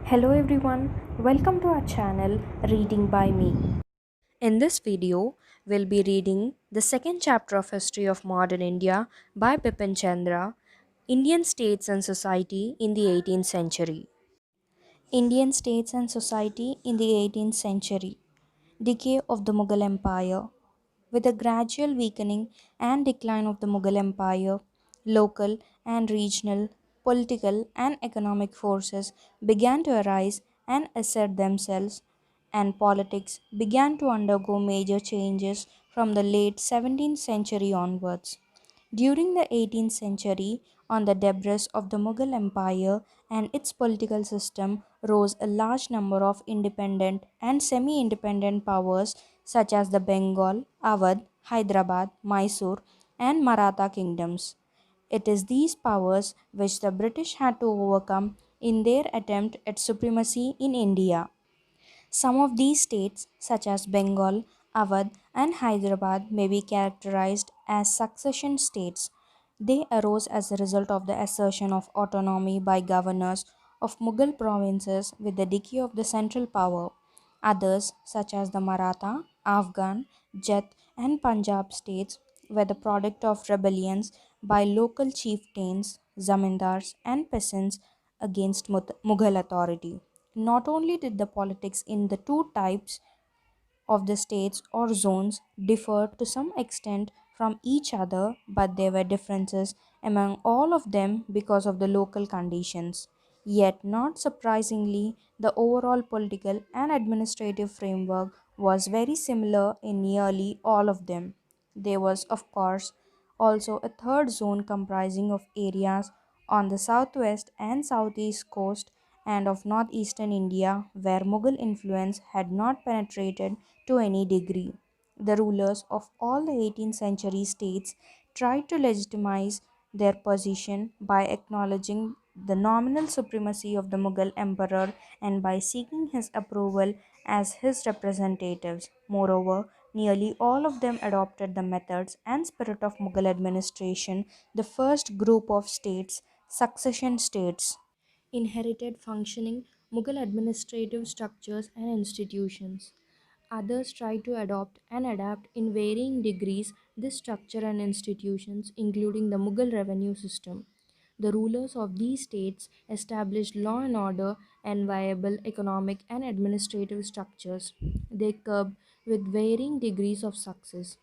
Hello everyone, welcome to our channel Reading by Me. In this video, we'll be reading the second chapter of History of Modern India by Bipin Chandra, Indian States and Society in the 18th Century. Indian States and Society in the 18th Century. Decay of the Mughal Empire. With the gradual weakening and decline of the Mughal Empire, local and regional political and economic forces began to arise and assert themselves, and politics began to undergo major changes from the late 17th century onwards. During the 18th century, on the debris of the Mughal Empire and its political system, rose a large number of independent and semi independent powers such as the Bengal, Awadh, Hyderabad, Mysore, and Maratha kingdoms. It is these powers which the British had to overcome in their attempt at supremacy in India. Some of these states, such as Bengal, Awadh, and Hyderabad, may be characterized as succession states. They arose as a result of the assertion of autonomy by governors of Mughal provinces with the decay of the central power. Others, such as the Maratha, Afghan, Jet, and Punjab states, were the product of rebellions by local chieftains, zamindars, and peasants against Mughal authority. Not only did the politics in the two types of the states or zones differed to some extent from each other, but there were differences among all of them because of the local conditions. Yet, not surprisingly, the overall political and administrative framework was very similar in nearly all of them. There was, of course, also a third zone comprising of areas on the southwest and southeast coast and of northeastern India where Mughal influence had not penetrated to any degree. The rulers of all the 18th century states tried to legitimize their position by acknowledging the nominal supremacy of the Mughal emperor and by seeking his approval as his representatives. Moreover, nearly all of them adopted the methods and spirit of Mughal administration. The first group of states, succession states, inherited functioning Mughal administrative structures and institutions. Others tried to adopt and adapt in varying degrees this structure and institutions, including the Mughal revenue system. The rulers of these states established law and order and viable economic and administrative structures. They curbed with varying degrees of success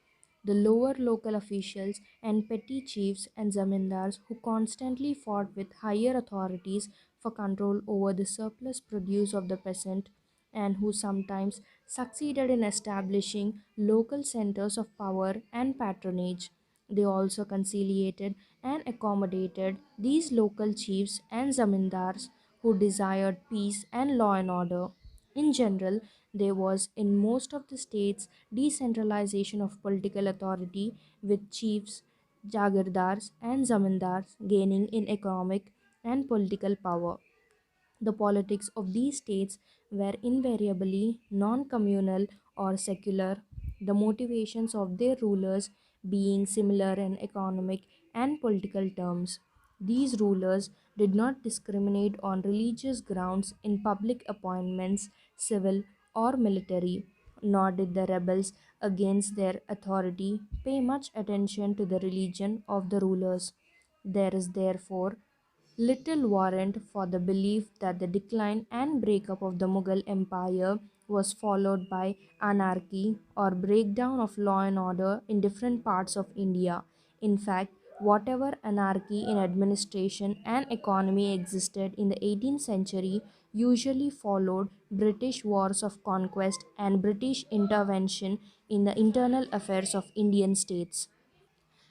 the lower local officials and petty chiefs and zamindars who constantly fought with higher authorities for control over the surplus produce of the peasant and who sometimes succeeded in establishing local centers of power and patronage. They also conciliated and accommodated these local chiefs and zamindars who desired peace and law and order. In general, there was in most of the states decentralization of political authority with chiefs, jagirdars, and zamindars gaining in economic and political power. The politics of these states were invariably non communal or secular, the motivations of their rulers being similar in economic and political terms. These rulers did not discriminate on religious grounds in public appointments, civil or military, nor did the rebels against their authority pay much attention to the religion of the rulers. There is therefore little warrant for the belief that the decline and breakup of the Mughal Empire was followed by anarchy or breakdown of law and order in different parts of India. In fact, whatever anarchy in administration and economy existed in the 18th century usually followed British wars of conquest and British intervention in the internal affairs of Indian states.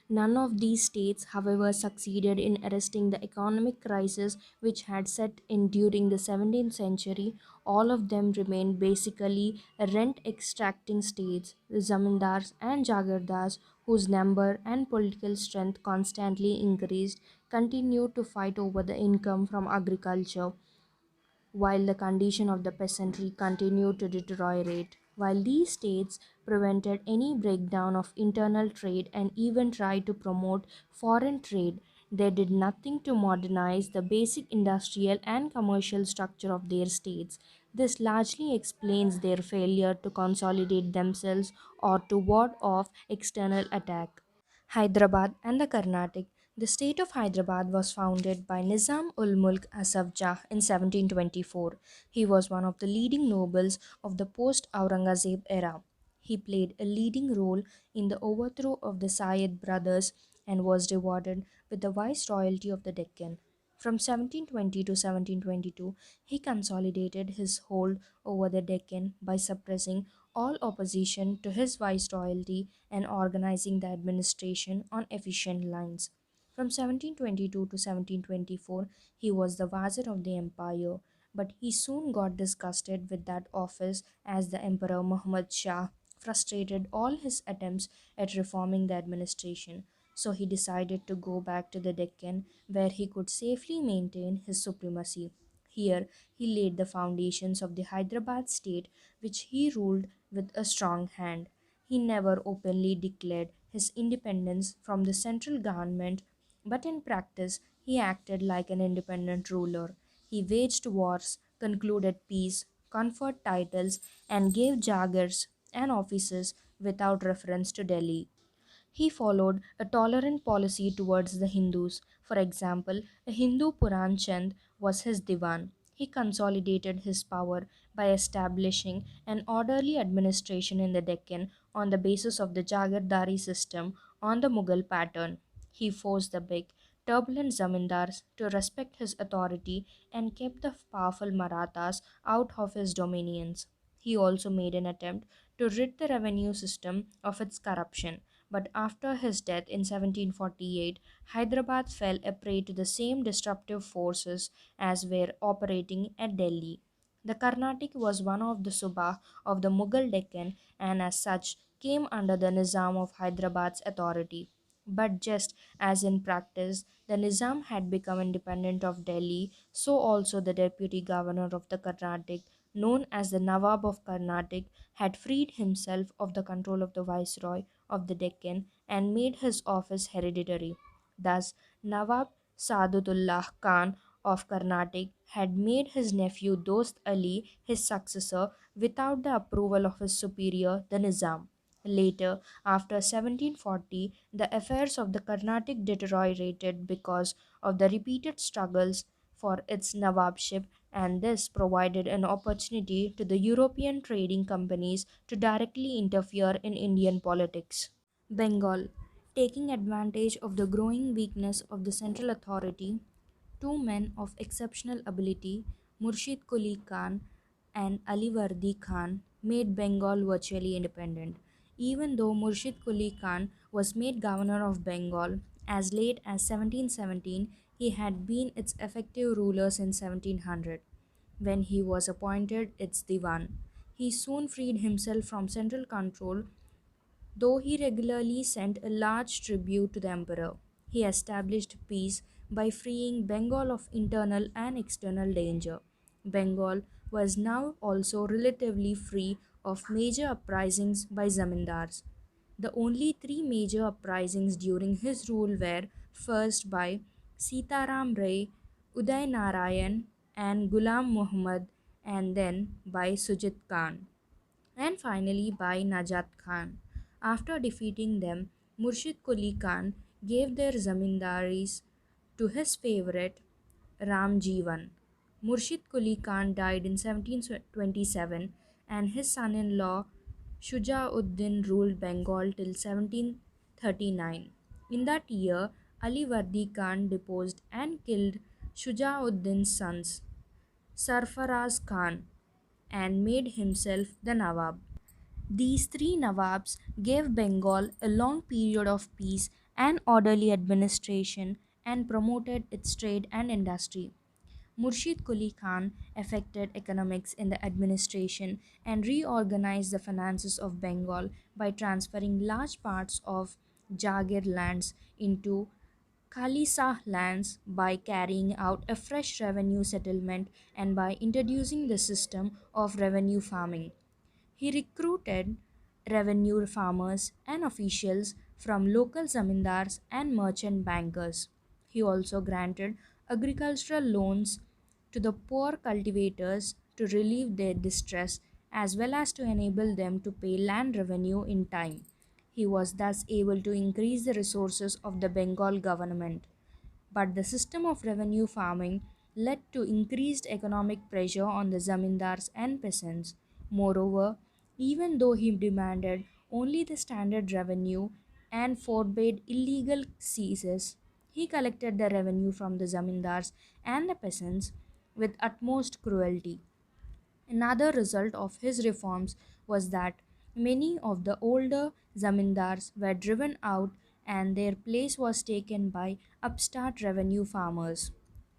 None of these states, however, succeeded in arresting the economic crisis which had set in during the 17th century. All of them remained basically rent extracting states. The zamindars and jagirdars, whose number and political strength constantly increased, continued to fight over the income from agriculture while the condition of the peasantry continued to deteriorate. While these states prevented any breakdown of internal trade and even tried to promote foreign trade, They did nothing to modernize the basic industrial and commercial structure of their states. This largely explains their failure to consolidate themselves or to ward off external attack. Hyderabad and the Carnatic. The state of Hyderabad was founded by Nizam ul Mulk Asaf Jah in 1724. He was one of the leading nobles of the post Aurangzeb era. He played a leading role in the overthrow of the Syed brothers and was rewarded with the viceroyalty of the Deccan. From 1720 to 1722, he consolidated his hold over the Deccan by suppressing all opposition to his viceroyalty and organizing the administration on efficient lines. From 1722 to 1724, he was the Wazir of the empire, but he soon got disgusted with that office as the Emperor Muhammad Shah frustrated all his attempts at reforming the administration. So he decided to go back to the Deccan where he could safely maintain his supremacy. Here, he laid the foundations of the Hyderabad state, which he ruled with a strong hand. He never openly declared his independence from the central government, but in practice, he acted like an independent ruler. He waged wars, concluded peace, conferred titles, and gave jagirs and offices without reference to Delhi. He followed a tolerant policy towards the Hindus. For example, a Hindu Puran Chand was his divan. He consolidated his power by establishing an orderly administration in the Deccan on the basis of the Jagirdari system on the Mughal pattern. He forced the big, turbulent zamindars to respect his authority and kept the powerful Marathas out of his dominions. He also made an attempt to rid the revenue system of its corruption, but after his death in 1748, Hyderabad fell a prey to the same disruptive forces as were operating at Delhi. The Carnatic was one of the Subah of the Mughal Deccan and as such came under the Nizam of Hyderabad's authority. But just as in practice, the Nizam had become independent of Delhi, so also the deputy governor of the Carnatic, known as the Nawab of Carnatic, had freed himself of the control of the viceroy of the Deccan and made his office hereditary. Thus, Nawab Sadutullah Khan of Carnatic had made his nephew Dost Ali his successor without the approval of his superior, the Nizam. Later, after 1740, the affairs of the Carnatic deteriorated because of the repeated struggles for its Nawabship, and this provided an opportunity to the European trading companies to directly interfere in Indian politics. Bengal, taking advantage of the growing weakness of the central authority, two men of exceptional ability, Murshid Quli Khan and Ali Vardi Khan, made Bengal virtually independent. Even though Murshid Quli Khan was made governor of Bengal as late as 1717, he had been its effective ruler since 1700, when he was appointed its Diwan. He soon freed himself from central control, though he regularly sent a large tribute to the emperor. He established peace by freeing Bengal of internal and external danger. Bengal was now also relatively free of major uprisings by zamindars. The only three major uprisings during his rule were first by Sitaram Ray, Uday Narayan, and Ghulam Muhammad, and then by Sujit Khan and finally by Najat Khan. After defeating them, Murshid Quli Khan gave their zamindaris to his favorite Ram Jivan. Murshid Quli Khan died in 1727 and his son-in-law Shujauddin ruled Bengal till 1739. In that year, Ali Vardi Khan deposed and killed Shujauddin's sons, Sarfaraz Khan, and made himself the Nawab. These three Nawabs gave Bengal a long period of peace and orderly administration and promoted its trade and industry. Murshid Quli Khan affected economics in the administration and reorganized the finances of Bengal by transferring large parts of Jagir lands into Khalisah lands by carrying out a fresh revenue settlement and by introducing the system of revenue farming. He recruited revenue farmers and officials from local zamindars and merchant bankers. He also granted agricultural loans to the poor cultivators to relieve their distress as well as to enable them to pay land revenue in time. He was thus able to increase the resources of the Bengal government. But the system of revenue farming led to increased economic pressure on the zamindars and peasants. Moreover, even though he demanded only the standard revenue and forbade illegal seizures, he collected the revenue from the zamindars and the peasants with utmost cruelty. Another result of his reforms was that many of the older zamindars were driven out and their place was taken by upstart revenue farmers.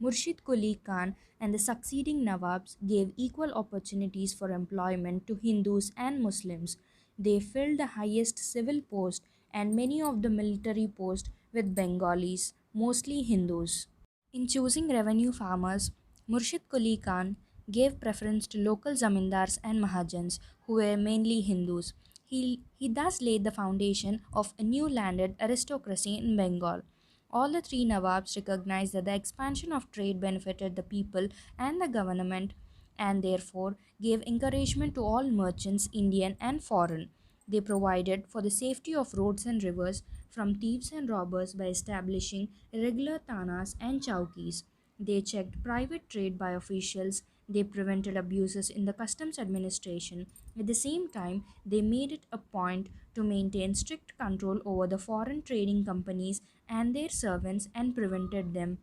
Murshid Quli Khan and the succeeding Nawabs gave equal opportunities for employment to Hindus and Muslims. They filled the highest civil posts and many of the military posts with Bengalis, mostly Hindus. In choosing revenue farmers, Murshid Quli Khan gave preference to local zamindars and mahajans who were mainly Hindus. He thus laid the foundation of a new landed aristocracy in Bengal. All the three Nawabs recognized that the expansion of trade benefited the people and the government and therefore gave encouragement to all merchants, Indian and foreign. They provided for the safety of roads and rivers from thieves and robbers by establishing regular tanas and chowkis. They checked private trade by officials. They prevented abuses in the customs administration. At the same time, they made it a point to maintain strict control over the foreign trading companies and their servants and prevented them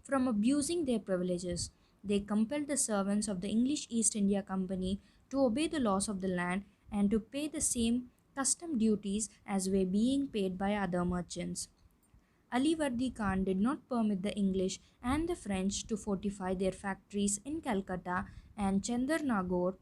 from abusing their privileges. They compelled the servants of the English East India Company to obey the laws of the land and to pay the same custom duties as were being paid by other merchants. Alivardi Khan did not permit the English and the French to fortify their factories in Calcutta and Chandernagore.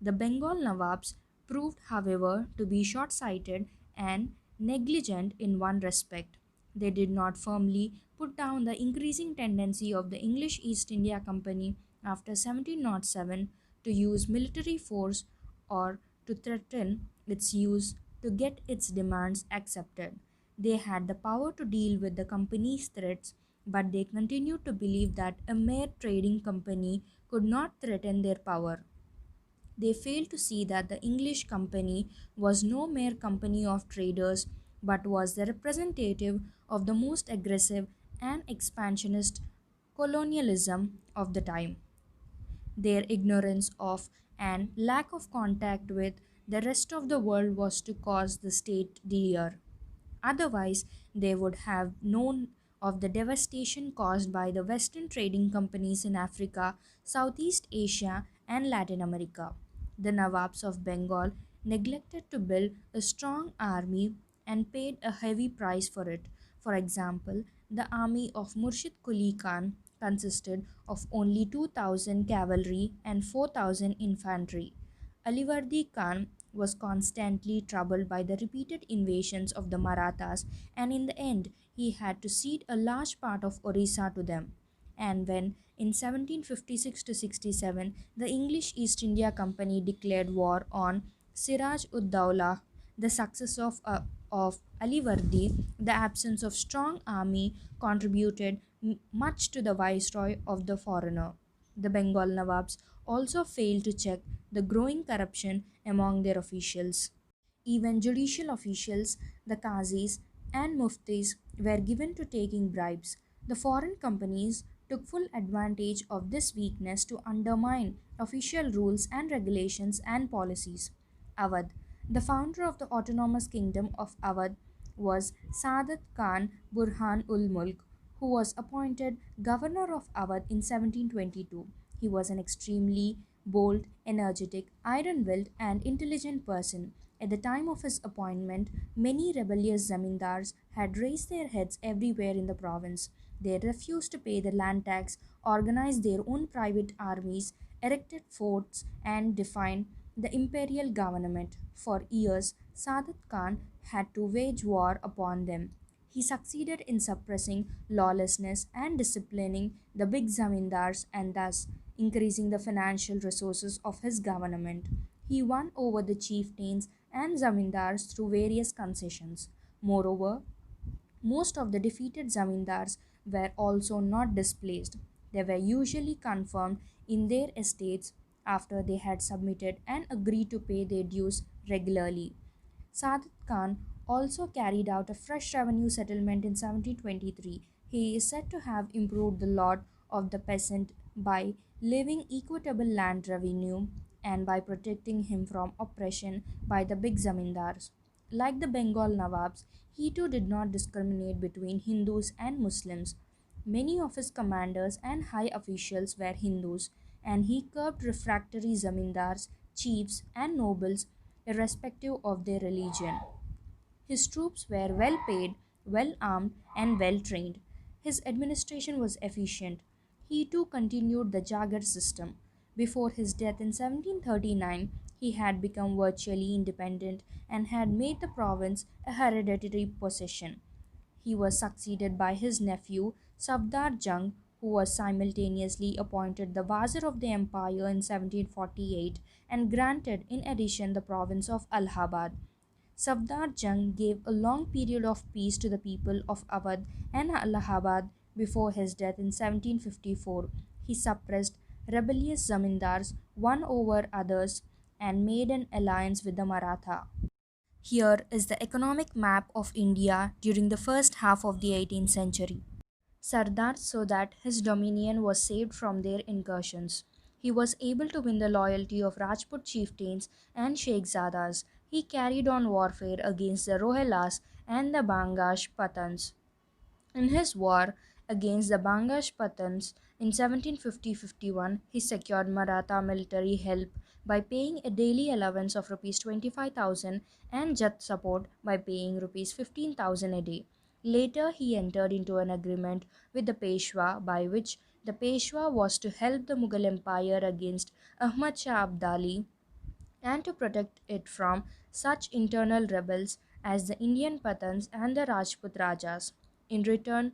The Bengal Nawabs proved, however, to be short sighted and negligent in one respect. They did not firmly put down the increasing tendency of the English East India Company after 1707 to use military force or to threaten its use to get its demands accepted. They had the power to deal with the company's threats, but they continued to believe that a mere trading company could not threaten their power. They failed to see that the English company was no mere company of traders, but was the representative of the most aggressive and expansionist colonialism of the time. Their ignorance of and lack of contact with the rest of the world was to cause the state dear. Otherwise, they would have known of the devastation caused by the Western trading companies in Africa, Southeast Asia, and Latin America. The Nawabs of Bengal neglected to build a strong army and paid a heavy price for it. For example, the army of Murshid Quli Khan consisted of only 2,000 cavalry and 4,000 infantry. Alivardi Khan was constantly troubled by the repeated invasions of the Marathas, and in the end, he had to cede a large part of Orissa to them. And when in 1756 to 67 the English East India Company declared war on Siraj ud Dowlah, the success of Alivardi, the absence of strong army contributed much to the viceroy of the foreigner. The Bengal Nawabs also failed to check the growing corruption among their officials. Even judicial officials, the qazis and muftis, were given to taking bribes. The foreign companies took full advantage of this weakness to undermine official rules and regulations and policies. Awadh, the founder of the autonomous kingdom of Awadh, was Saadat Khan Burhan ul Mulk, who was appointed governor of Awadh in 1722. He was an extremely bold, energetic, iron willed, and intelligent person. At the time of his appointment, many rebellious zamindars had raised their heads everywhere in the province. They refused to pay the land tax, organized their own private armies, erected forts, and defied the imperial government. For years, Sadat Khan had to wage war upon them. He succeeded in suppressing lawlessness and disciplining the big zamindars and thus increasing the financial resources of his government. He won over the chieftains and zamindars through various concessions. Moreover, most of the defeated zamindars were also not displaced. They were usually confirmed in their estates after they had submitted and agreed to pay their dues regularly. Sadat Khan also carried out a fresh revenue settlement in 1723. He is said to have improved the lot of the peasant by levying equitable land revenue and by protecting him from oppression by the big zamindars. Like the Bengal Nawabs, he too did not discriminate between Hindus and Muslims. Many of his commanders and high officials were Hindus, and he curbed refractory zamindars, chiefs, and nobles irrespective of their religion. His troops were well paid, well armed, and well trained. His administration was efficient. He too continued the Jagar system. Before his death in 1739, he had become virtually independent and had made the province a hereditary possession. He was succeeded by his nephew Safdar Jung, who was simultaneously appointed the Wazir of the Empire in 1748 and granted in addition the province of Allahabad. Safdar Jung gave a long period of peace to the people of Awadh and Allahabad before his death in 1754. He suppressed rebellious zamindars, won over others, and made an alliance with the Maratha. Here is the economic map of India during the first half of the 18th century. Sardar saw that his dominion was saved from their incursions. He was able to win the loyalty of Rajput chieftains and Sheikhzadas. He carried on warfare against the Rohilas and the Bangash Pathans. In his war against the Bangash Pathans in 1750-51, he secured Maratha military help by paying a daily allowance of rupees 25,000 and Jat support by paying rupees 15,000 a day. Later, he entered into an agreement with the Peshwa by which the Peshwa was to help the Mughal Empire against Ahmad Shah Abdali and to protect it from such internal rebels as the Indian Pathans and the Rajput Rajas. In return,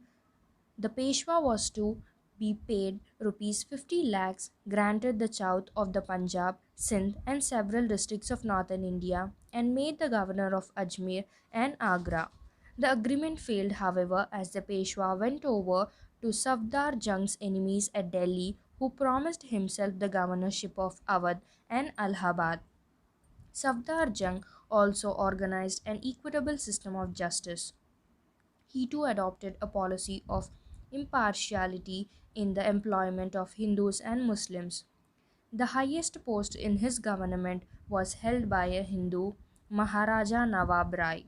the Peshwa was to be paid rupees 50 lakhs, granted the Chowth of the Punjab, Sindh, and several districts of northern India, and made the governor of Ajmer and Agra. The agreement failed, however, as the Peshwa went over to Safdar Jung's enemies at Delhi, who promised himself the governorship of Awadh and Allahabad. Safdar Jung also organized an equitable system of justice. He too adopted a policy of impartiality in the employment of Hindus and Muslims. The highest post in his government was held by a Hindu, Maharaja Nawab Rai.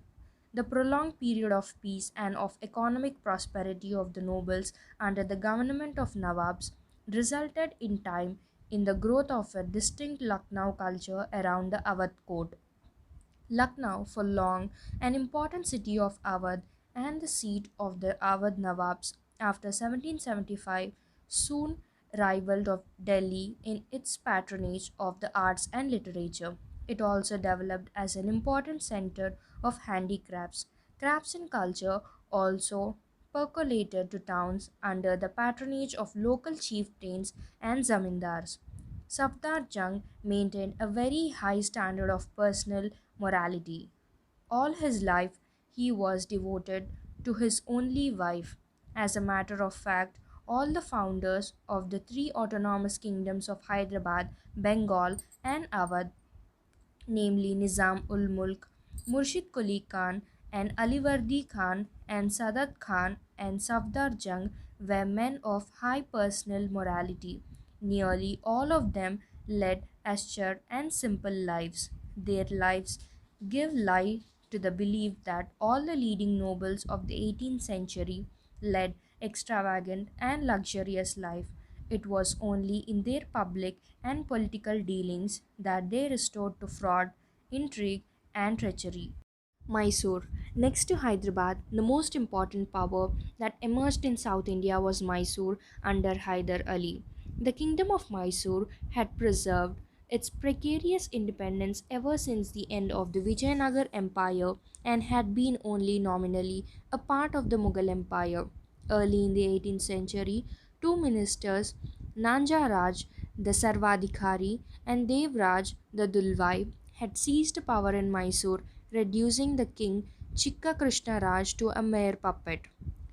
The prolonged period of peace and of economic prosperity of the nobles under the government of Nawabs resulted in time in the growth of a distinct Lucknow culture around the Awadh court. Lucknow, for long an important city of Awadh and the seat of the Awadh Nawabs after 1775, soon rivaled of Delhi in its patronage of the arts and literature. It also developed as an important center of handicrafts. Crafts and culture also percolated to towns under the patronage of local chieftains and zamindars. Safdar Jung maintained a very high standard of personal morality. All his life, he was devoted to his only wife. As a matter of fact, all the founders of the three autonomous kingdoms of Hyderabad, Bengal, and Awadh, namely Nizam ul Mulk, Murshid Quli Khan, and Alivardi Khan, and Sadat Khan, and Safdar Jung, were men of high personal morality. Nearly all of them led austere and simple lives. Their lives give lie to the belief that all the leading nobles of the 18th century led extravagant and luxurious life. It was only in their public and political dealings that they resorted to fraud, intrigue, and treachery. Mysore. Next to Hyderabad, the most important power that emerged in South India was Mysore under Hyder Ali. The kingdom of Mysore had preserved its precarious independence ever since the end of the Vijayanagar Empire and had been only nominally a part of the Mughal Empire. Early in the 18th century, two ministers, Nanja Raj, the Sarvadhikari, and Dev Raj, the Dulwai, had seized power in Mysore, reducing the king Chikka Krishna Raj to a mere puppet.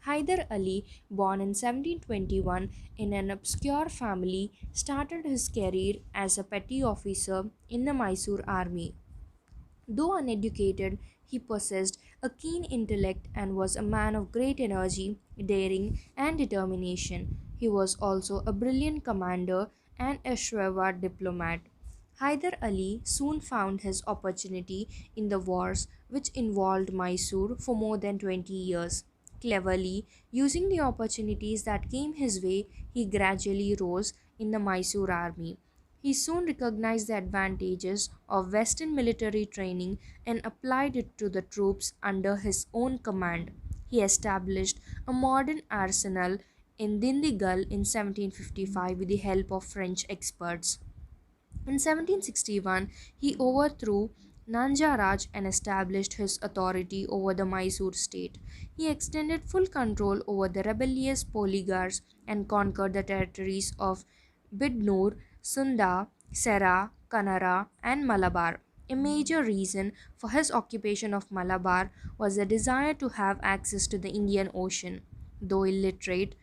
Hyder Ali, born in 1721 in an obscure family, started his career as a petty officer in the Mysore army. Though uneducated, he possessed a keen intellect and was a man of great energy, daring, and determination. He was also a brilliant commander and a shrewd diplomat. Hyder Ali soon found his opportunity in the wars which involved Mysore for more than 20 years. Cleverly using the opportunities that came his way, he gradually rose in the Mysore army. He soon recognized the advantages of Western military training and applied it to the troops under his own command. He established a modern arsenal in Dindigal in 1755 with the help of French experts. In 1761, he overthrew Nanja Raj and established his authority over the Mysore state. He extended full control over the rebellious polygars and conquered the territories of Bidnur, Sunda, Sera, Kanara, and Malabar. A major reason for his occupation of Malabar was a desire to have access to the Indian Ocean. Though illiterate,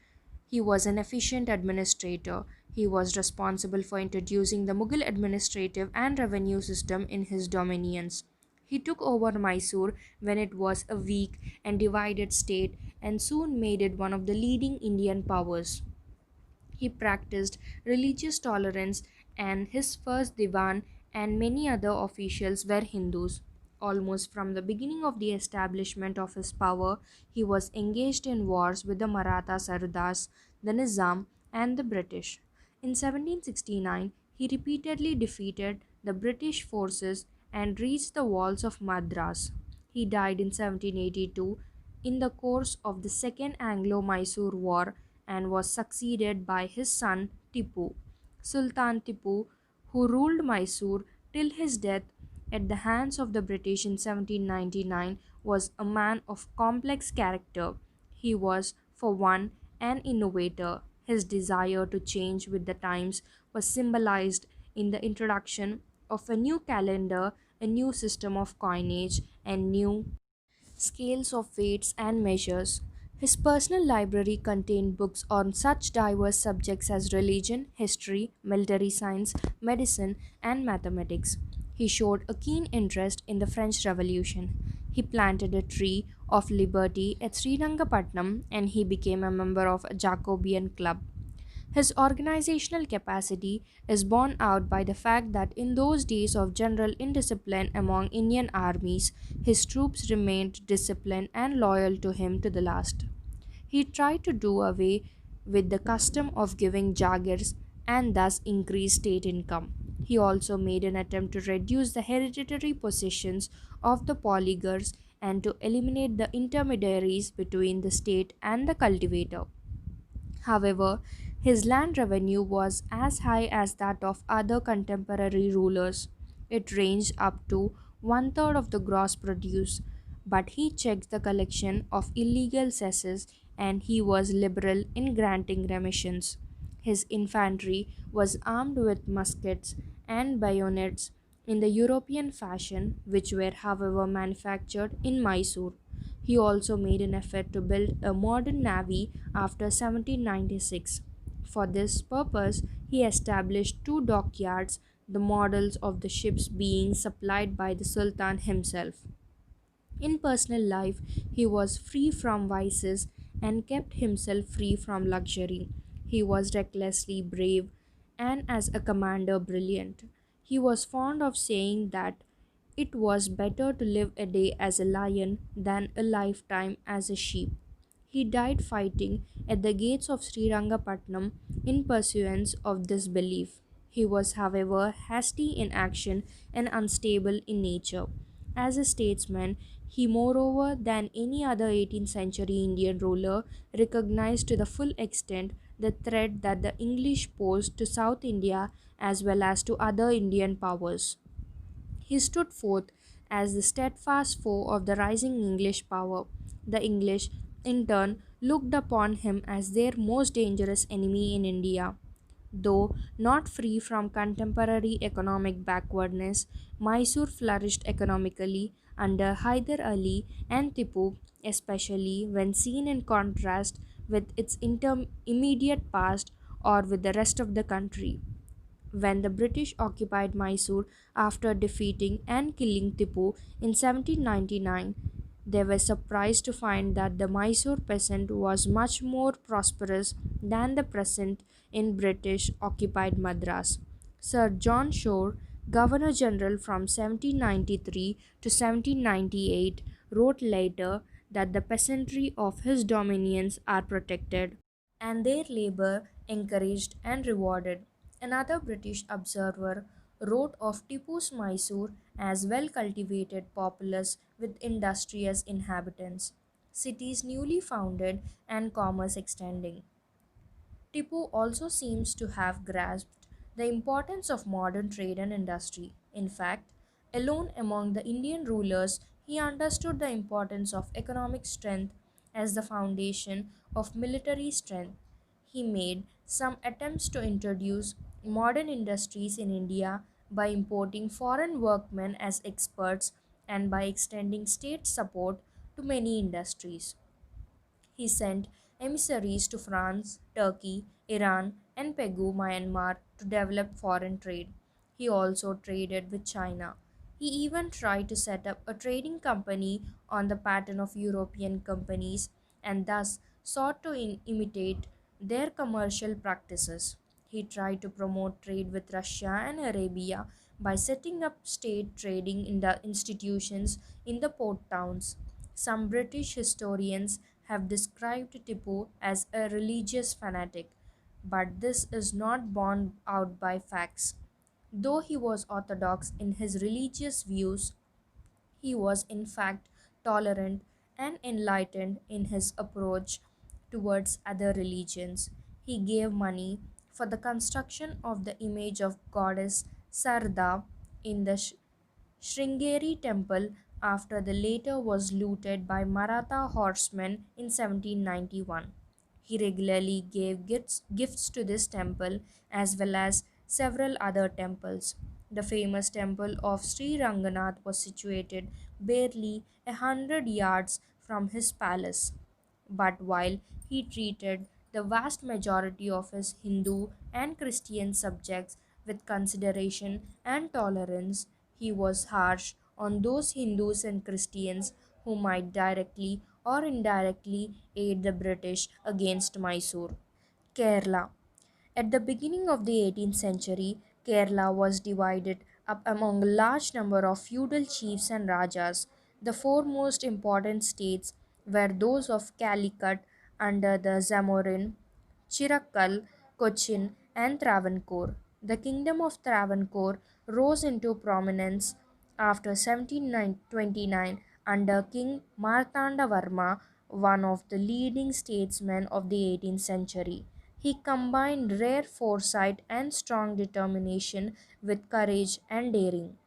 he was an efficient administrator. He was responsible for introducing the Mughal administrative and revenue system in his dominions. He took over Mysore when it was a weak and divided state and soon made it one of the leading Indian powers. He practiced religious tolerance, and his first Diwan and many other officials were Hindus. Almost from the beginning of the establishment of his power, he was engaged in wars with the Maratha Sardars, the Nizam, and the British. In 1769, he repeatedly defeated the British forces and reached the walls of Madras. He died in 1782 in the course of the Second Anglo Mysore War and was succeeded by his son Tipu. Sultan Tipu, who ruled Mysore till his death at the hands of the British in 1799, was a man of complex character. He was, for one, an innovator. His desire to change with the times was symbolized in the introduction of a new calendar, a new system of coinage, and new scales of weights and measures. His personal library contained books on such diverse subjects as religion, history, military science, medicine, and mathematics. He showed a keen interest in the French Revolution. He planted a tree of liberty at Srirangapatnam and he became a member of a Jacobean club. His organizational capacity is borne out by the fact that in those days of general indiscipline among Indian armies, his troops remained disciplined and loyal to him to the last. He tried to do away with the custom of giving jagirs and thus increase state income. He also made an attempt to reduce the hereditary possessions of the polygars and to eliminate the intermediaries between the state and the cultivator. However, his land revenue was as high as that of other contemporary rulers. It ranged up to one third of the gross produce, but he checked the collection of illegal cesses and he was liberal in granting remissions. His infantry was armed with muskets and bayonets in the European fashion, which were, however, manufactured in Mysore. He also made an effort to build a modern navy after 1796. For this purpose, he established two dockyards, the models of the ships being supplied by the Sultan himself. In personal life, he was free from vices and kept himself free from luxury. He was recklessly brave and, as a commander, brilliant. He was fond of saying that it was better to live a day as a lion than a lifetime as a sheep. He died fighting at the gates of Srirangapatnam in pursuance of this belief. He was, however, hasty in action and unstable in nature. As a statesman, he, moreover than any other 18th century Indian ruler, recognized to the full extent the threat that the English posed to South India as well as to other Indian powers. He stood forth as the steadfast foe of the rising English power. The English, in turn, looked upon him as their most dangerous enemy in India. Though not free from contemporary economic backwardness, Mysore flourished economically under Hyder Ali and Tipu, especially when seen in contrast with its immediate past or with the rest of the country. When the British occupied Mysore after defeating and killing Tipu in 1799, they were surprised to find that the Mysore peasant was much more prosperous than the peasant in British occupied Madras. Sir John Shore, Governor General from 1793 to 1798, wrote later that the peasantry of his dominions are protected and their labor encouraged and rewarded. Another British observer wrote of Tipu's Mysore as well cultivated populace with industrious inhabitants, cities newly founded, and commerce extending. Tipu also seems to have grasped the importance of modern trade and industry. In fact, alone among the Indian rulers, he understood the importance of economic strength as the foundation of military strength. He made some attempts to introduce modern industries in India by importing foreign workmen as experts and by extending state support to many industries. He sent emissaries to France, Turkey, Iran, and Pegu, Myanmar to develop foreign trade. He also traded with China. He even tried to set up a trading company on the pattern of European companies and thus sought to imitate their commercial practices. He tried to promote trade with Russia and Arabia by setting up state trading in the institutions in the port towns. Some British historians have described Tipu as a religious fanatic, but this is not borne out by facts. Though he was orthodox in his religious views, he was in fact tolerant and enlightened in his approach towards other religions. He gave money for the construction of the image of goddess Sarda in the Sringeri temple after the later was looted by Maratha horsemen in 1791. He regularly gave gifts to this temple as well as several other temples. The famous temple of Sri Ranganath was situated barely 100 yards from his palace. But while he treated the vast majority of his Hindu and Christian subjects with consideration and tolerance, he was harsh on those Hindus and Christians who might directly or indirectly aid the British against Mysore. Kerala. At the beginning of the 18th century, Kerala was divided up among a large number of feudal chiefs and rajas. The four most important states were those of Calicut under the Zamorin, Chirakkal, Cochin, and Travancore. The kingdom of Travancore rose into prominence after 1729 under King Martanda Varma, one of the leading statesmen of the 18th century. He combined rare foresight and strong determination with courage and daring.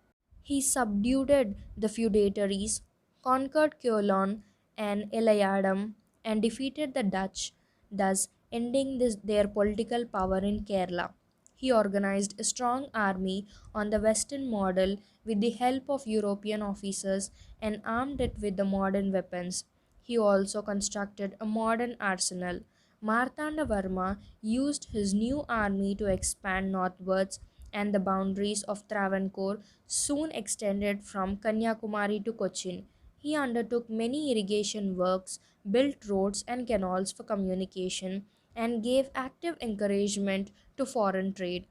He subdued the feudatories, conquered Ceylon and Elayadam, and defeated the Dutch, thus ending their political power in Kerala. He organized a strong army on the Western model with the help of European officers and armed it with the modern weapons. He also constructed a modern arsenal. Martanda Varma used his new army to expand northwards, and the boundaries of Travancore soon extended from Kanyakumari to Cochin. He undertook many irrigation works, built roads and canals for communication, and gave active encouragement to foreign trade.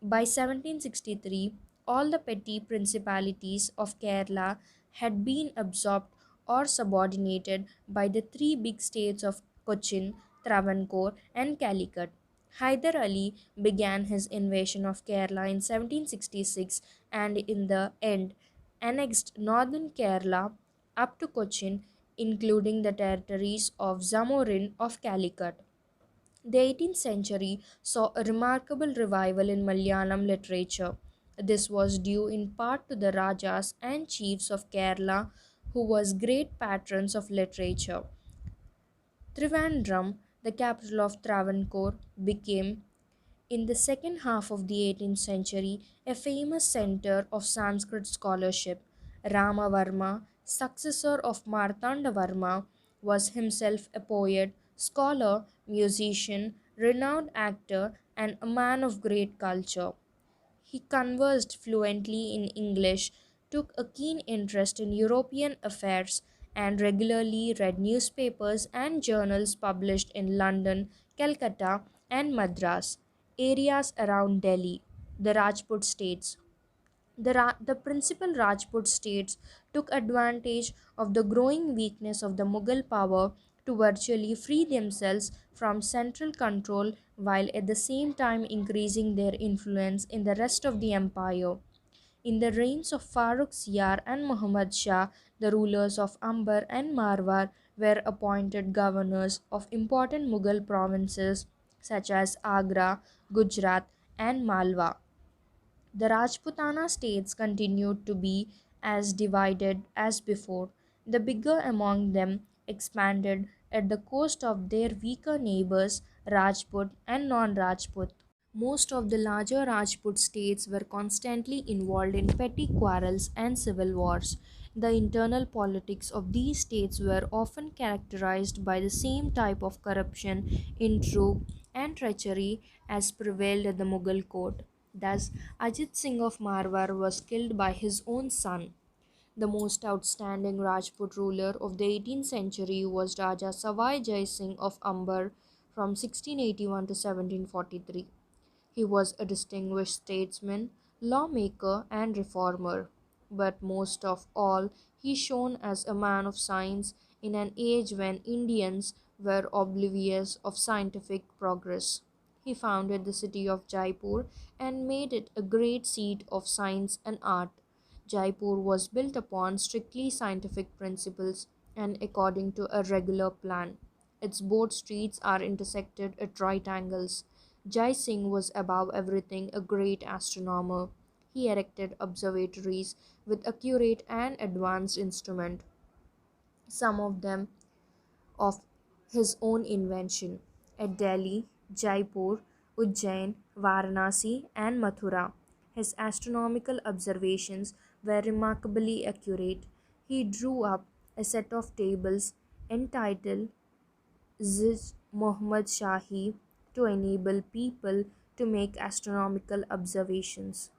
By 1763, all the petty principalities of Kerala had been absorbed or subordinated by the three big states of Cochin, Travancore, and Calicut. Hyder Ali began his invasion of Kerala in 1766 and in the end annexed northern Kerala up to Cochin, including the territories of Zamorin of Calicut. The 18th century saw a remarkable revival in Malayalam literature. This was due in part to the Rajas and chiefs of Kerala, who was great patrons of literature. Trivandrum, the capital of Travancore, became, in the second half of the 18th century, a famous center of Sanskrit scholarship. Ramavarma successor of Martanda Varma, was himself a poet, scholar, musician, renowned actor, and a man of great culture. He conversed fluently in English, took a keen interest in European affairs, and regularly read newspapers and journals published in London, Calcutta, and Madras, areas around Delhi, the Rajput states. The principal Rajput states took advantage of the growing weakness of the Mughal power to virtually free themselves from central control while at the same time increasing their influence in the rest of the empire. In the reigns of Farooq Siyar and Muhammad Shah, the rulers of Amber and Marwar were appointed governors of important Mughal provinces such as Agra, Gujarat, and Malwa. The Rajputana states continued to be as divided as before. The bigger among them expanded at the cost of their weaker neighbors, Rajput and non Rajput. Most of the larger Rajput states were constantly involved in petty quarrels and civil wars. The internal politics of these states were often characterized by the same type of corruption, intrigue, and treachery as prevailed at the Mughal court. Thus, Ajit Singh of Marwar was killed by his own son. The most outstanding Rajput ruler of the 18th century was Raja Savai Jai Singh of Amber from 1681 to 1743. He was a distinguished statesman, lawmaker, and reformer, but most of all, he shone as a man of science in an age when Indians were oblivious of scientific progress. He founded the city of Jaipur and made it a great seat of science and art. Jaipur was built upon strictly scientific principles and according to a regular plan. Its board streets are intersected at right angles. Jai Singh was above everything a great astronomer. He erected observatories with accurate and advanced instruments, some of them of his own invention, at Delhi, Jaipur, Ujjain, Varanasi, and Mathura. His astronomical observations were remarkably accurate. He drew up a set of tables entitled Zij Muhammad Shahi to enable people to make astronomical observations.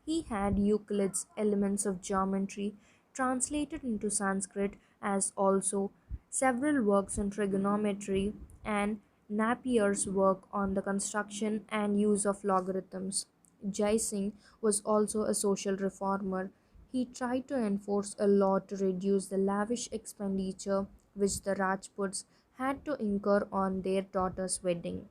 He had Euclid's Elements of Geometry translated into Sanskrit, as also several works on trigonometry and Napier's work on the construction and use of logarithms. Jai Singh was also a social reformer. He tried to enforce a law to reduce the lavish expenditure which the Rajputs had to incur on their daughter's wedding.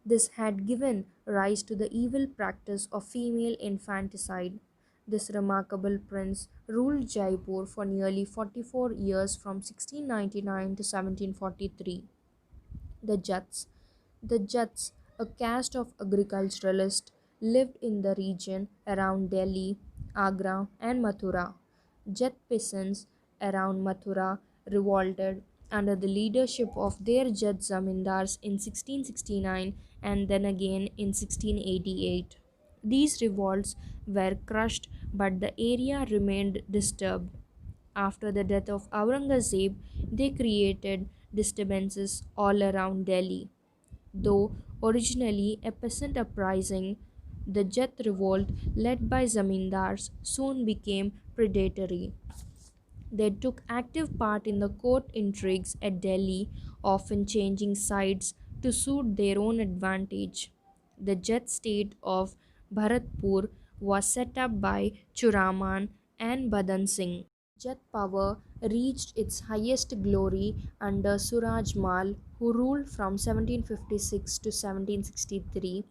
This had given rise to the evil practice of female infanticide. This remarkable prince ruled Jaipur for nearly 44 years from 1699 to 1743. The Jats. The Jats, a caste of agriculturalists, lived in the region around Delhi, Agra, and Mathura. Jat peasants around Mathura revolted under the leadership of their Jat zamindars in 1669 and then again in 1688. These revolts were crushed, but the area remained disturbed. After the death of Aurangzeb, they created disturbances all around Delhi. Though originally a peasant uprising, the Jat revolt, led by zamindars, soon became predatory. They took active part in the court intrigues at Delhi, often changing sides to suit their own advantage. The Jet state of Bharatpur was set up by Churaman and Badan Singh. Jet power reached its highest glory under Suraj Mal, who ruled from 1756 to 1763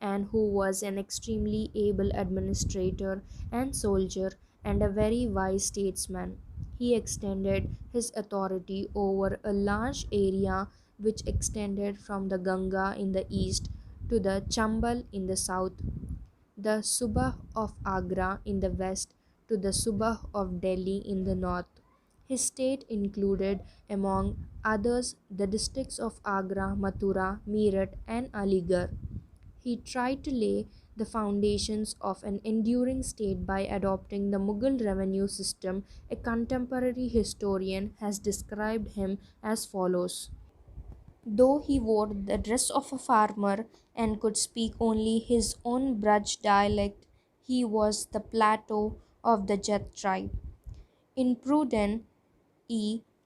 and who was an extremely able administrator and soldier and a very wise statesman. He extended his authority over a large area which extended from the Ganga in the east to the Chambal in the south, the Subah of Agra in the west to the Subah of Delhi in the north. His state included, among others, the districts of Agra, Mathura, Meerut, and Aligarh. He tried to lay the foundations of an enduring state by adopting the Mughal revenue system. A contemporary historian has described him as follows. Though he wore the dress of a farmer and could speak only his own Braj dialect, he was the plateau of the Jet tribe. In prudence,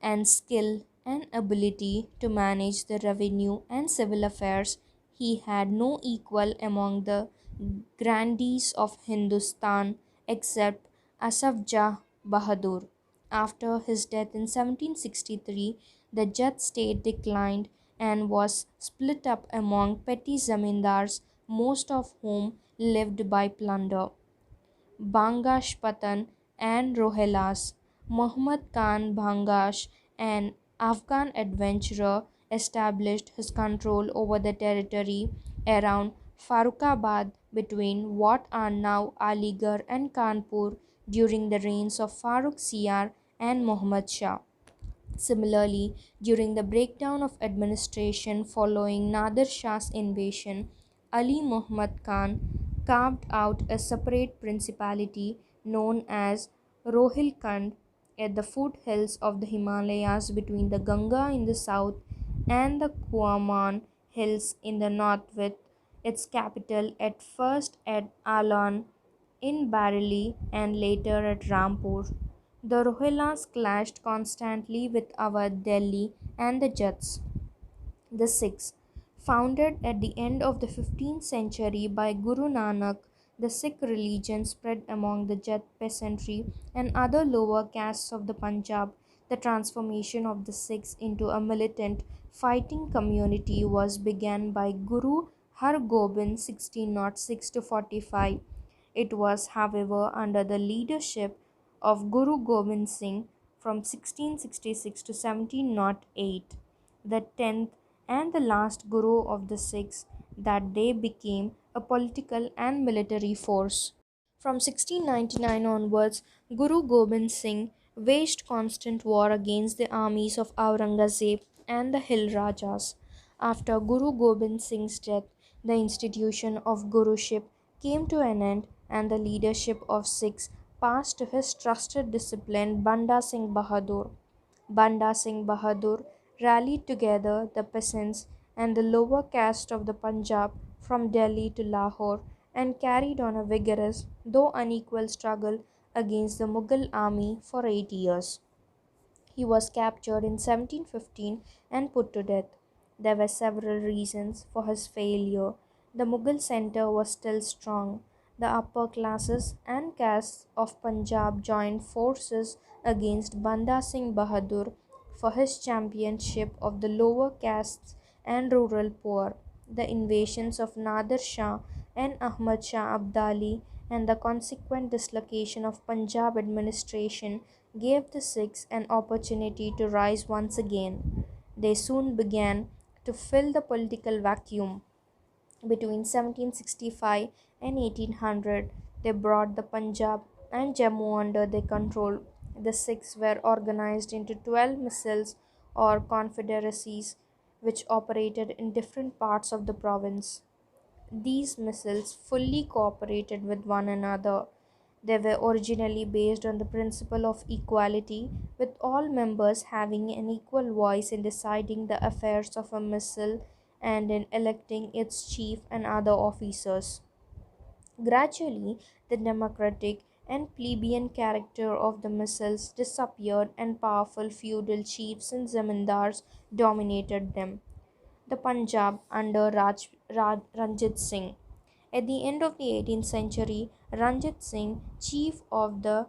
and skill and ability to manage the revenue and civil affairs, he had no equal among the grandees of Hindustan except Asaf Jah Bahadur. After his death in 1763, the Jet state declined and was split up among petty zamindars, most of whom lived by plunder. Bangashpatan and Rohelas. Muhammad Khan Bangash, an Afghan adventurer, established his control over the territory around Farrukhabad between what are now Aligarh and Kanpur during the reigns of Farooq Siyar and Muhammad Shah. Similarly, during the breakdown of administration following Nadir Shah's invasion, Ali Muhammad Khan carved out a separate principality known as Rohilkhand at the foothills of the Himalayas between the Ganga in the south and the Kumaon hills in the north, with its capital at first at Alan in Bareilly and later at Rampur. The Rohillas clashed constantly with Awadh, Delhi, and the Jats. The Sikhs, founded at the end of the 15th century by Guru Nanak, the Sikh religion spread among the Jat peasantry and other lower castes of the Punjab. The transformation of the Sikhs into a militant, fighting community was begun by Guru Har Gobind 1606 to 45. It was, however, under the leadership of Guru Gobind Singh from 1666 to 1708, the 10th and the last Guru of the Sikhs, that they became a political and military force. From 1699 onwards, Guru Gobind Singh waged constant war against the armies of Aurangzeb and the Hill Rajas. After Guru Gobind Singh's death, the institution of Guruship came to an end and the leadership of Sikhs passed to his trusted disciple Banda Singh Bahadur. Banda Singh Bahadur rallied together the peasants and the lower caste of the Punjab from Delhi to Lahore and carried on a vigorous, though unequal, struggle against the Mughal army for 8 years. He was captured in 1715 and put to death. There were several reasons for his failure. The Mughal centre was still strong. The upper classes and castes of Punjab joined forces against Banda Singh Bahadur for his championship of the lower castes and rural poor. The invasions of Nadir Shah and Ahmad Shah Abdali and the consequent dislocation of Punjab administration gave the Sikhs an opportunity to rise once again. They soon began to fill the political vacuum. Between 1765 and 1800, they brought the Punjab and Jammu under their control. The Sikhs were organized into 12 misls or confederacies which operated in different parts of the province. These missiles fully cooperated with one another. They were originally based on the principle of equality, with all members having an equal voice in deciding the affairs of a missile and in electing its chief and other officers. Gradually, the democratic and plebeian character of the missiles disappeared and powerful feudal chiefs and zamindars dominated them. The Punjab under Ranjit Singh. At the end of the 18th century, Ranjit Singh, chief of the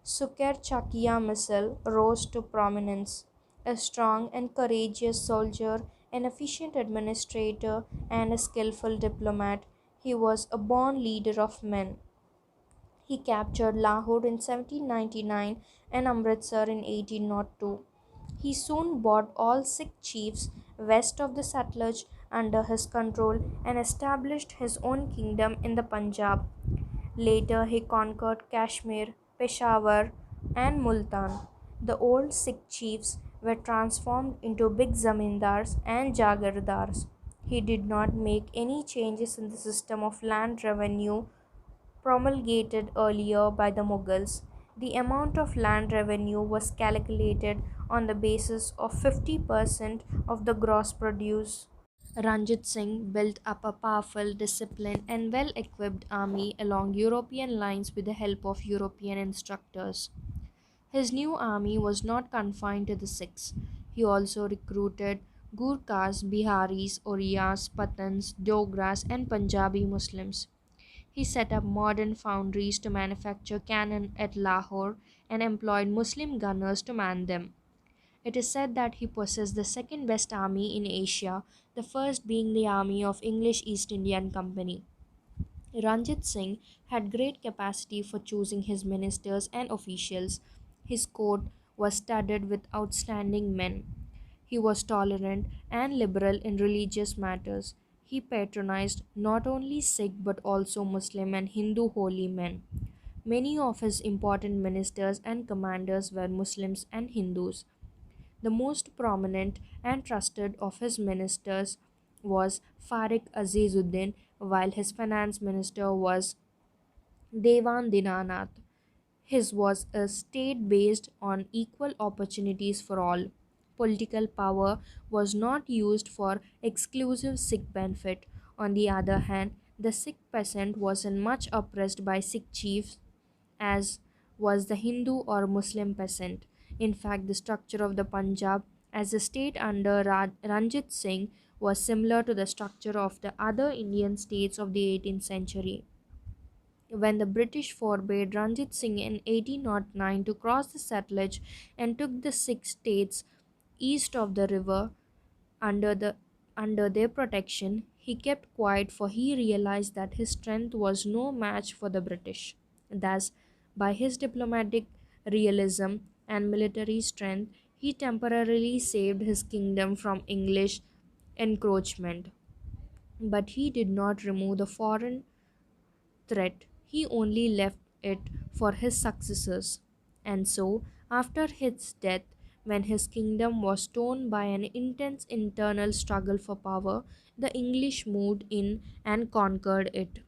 Sukher Chakia missile, rose to prominence. A strong and courageous soldier, an efficient administrator, and a skillful diplomat, he was a born leader of men. He captured Lahore in 1799 and Amritsar in 1802. He soon brought all Sikh chiefs west of the Satluj under his control and established his own kingdom in the Punjab. Later, he conquered Kashmir, Peshawar, and Multan. The old Sikh chiefs were transformed into big zamindars and jagirdars. He did not make any changes in the system of land revenue promulgated earlier by the Mughals. The amount of land revenue was calculated on the basis of 50% of the gross produce. Ranjit Singh built up a powerful, disciplined, and well equipped army along European lines with the help of European instructors. His new army was not confined to the Sikhs. He also recruited Gurkhas, Biharis, Oriyas, Pathans, Dogras, and Punjabi Muslims. He set up modern foundries to manufacture cannon at Lahore and employed Muslim gunners to man them. It is said that he possessed the second best army in Asia, the first being the army of English East Indian Company. Ranjit Singh had great capacity for choosing his ministers and officials. His court was studded with outstanding men. He was tolerant and liberal in religious matters. He patronized not only Sikh but also Muslim and Hindu holy men. Many of his important ministers and commanders were Muslims and Hindus. The most prominent and trusted of his ministers was Farik Azizuddin, while his finance minister was Devan Dinanath. His was a state based on equal opportunities for all. Political power was not used for exclusive Sikh benefit. On the other hand, the Sikh peasant was much oppressed by Sikh chiefs as was the Hindu or Muslim peasant. In fact, the structure of the Punjab as a state under Ranjit Singh was similar to the structure of the other Indian states of the 18th century. When the British forbade Ranjit Singh in 1809 to cross the Satluj and took the six states east of the river under the under their protection, he kept quiet, for he realized that his strength was no match for the British. Thus, by his diplomatic realism and military strength, he temporarily saved his kingdom from English encroachment. But he did not remove the foreign threat, he only left it for his successors. And so, after his death, when his kingdom was torn by an intense internal struggle for power, the English moved in and conquered it.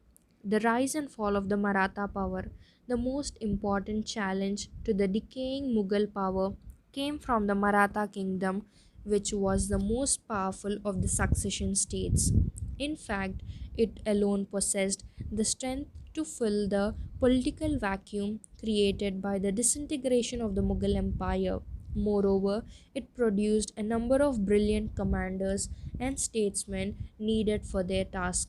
The rise and fall of the Maratha power, the most important challenge to the decaying Mughal power, came from the Maratha kingdom, which was the most powerful of the succession states. In fact, it alone possessed the strength to fill the political vacuum created by the disintegration of the Mughal Empire. Moreover, it produced a number of brilliant commanders and statesmen needed for their task.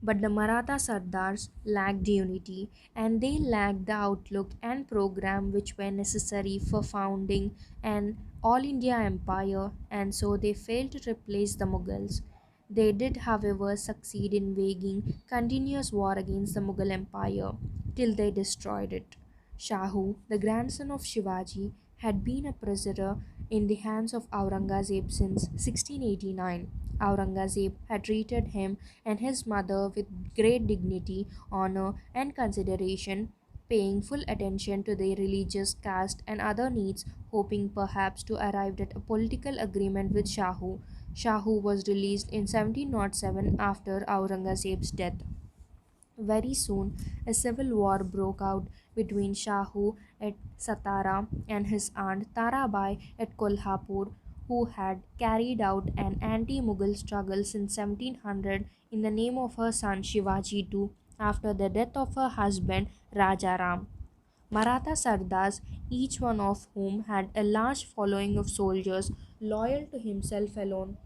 But the Maratha Sardars lacked unity, and they lacked the outlook and program which were necessary for founding an all India empire, and so they failed to replace the Mughals. They did, however, succeed in waging continuous war against the Mughal Empire till they destroyed it. Shahu, the grandson of Shivaji, had been a prisoner in the hands of Aurangzeb since 1689. Aurangzeb had treated him and his mother with great dignity, honor, and consideration, paying full attention to their religious, caste, and other needs, hoping perhaps to arrive at a political agreement with Shahu. Shahu was released in 1707 after Aurangzeb's death. Very soon, a civil war broke out between Shahu at Satara and his aunt Tarabai at Kolhapur, who had carried out an anti Mughal struggle since 1700 in the name of her son Shivaji too, after the death of her husband Raja Ram. Maratha Sardars, each one of whom had a large following of soldiers loyal to himself alone,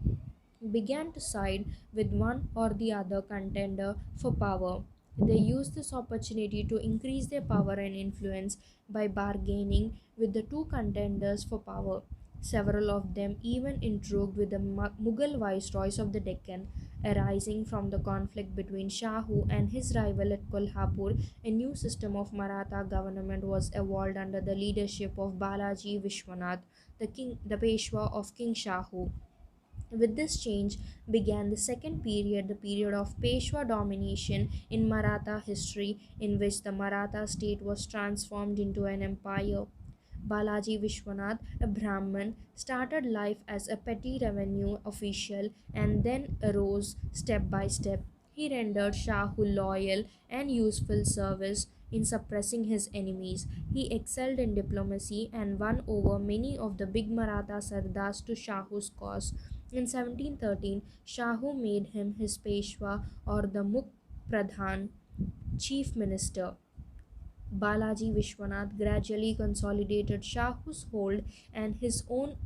began to side with one or the other contender for power. They used this opportunity to increase their power and influence by bargaining with the two contenders for power. Several of them even intrigued with the Mughal viceroys of the Deccan. Arising from the conflict between Shahu and his rival at Kolhapur, a new system of Maratha government was evolved under the leadership of Balaji Vishwanath, the Peshwa of King Shahu. With this change began the second period, the period of Peshwa domination in Maratha history, in which the Maratha state was transformed into an empire. Balaji Vishwanath, a Brahmin, started life as a petty revenue official and then arose step by step. He rendered Shahu loyal and useful service in suppressing his enemies. He excelled in diplomacy and won over many of the big Maratha Sardars to Shahu's cause. In 1713, Shahu made him his Peshwa or the Mukh Pradhan, chief minister. Balaji Vishwanath gradually consolidated Shahu's hold and his own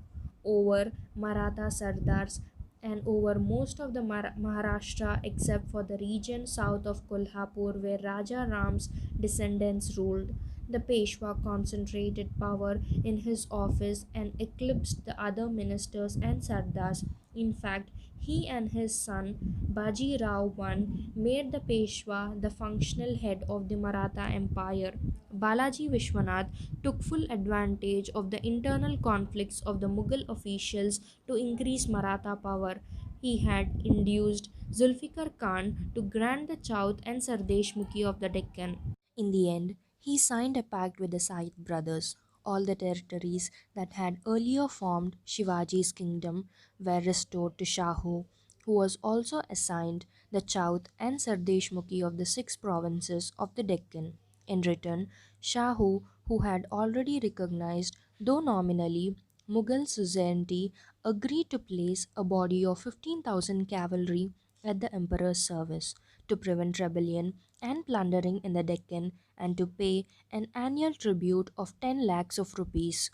over Maratha Sardars and over most of the Maharashtra except for the region south of Kolhapur where Raja Ram's descendants ruled. The Peshwa concentrated power in his office and eclipsed the other ministers and Sardars. In fact, he and his son Baji Rao I made the Peshwa the functional head of the Maratha Empire. Balaji Vishwanath took full advantage of the internal conflicts of the Mughal officials to increase Maratha power. He had induced Zulfikar Khan to grant the Chowth and Sardesh Mukhi of the Deccan. In the end, he signed a pact with the Said brothers. All the territories that had earlier formed Shivaji's kingdom were restored to Shahu, who was also assigned the Chowth and Sardeshmukhi of the six provinces of the Deccan. In return, Shahu, who had already recognized, though nominally, Mughal suzerainty, agreed to place a body of 15,000 cavalry at the emperor's service to prevent rebellion and plundering in the Deccan and to pay an annual tribute of 10 lakhs of rupees.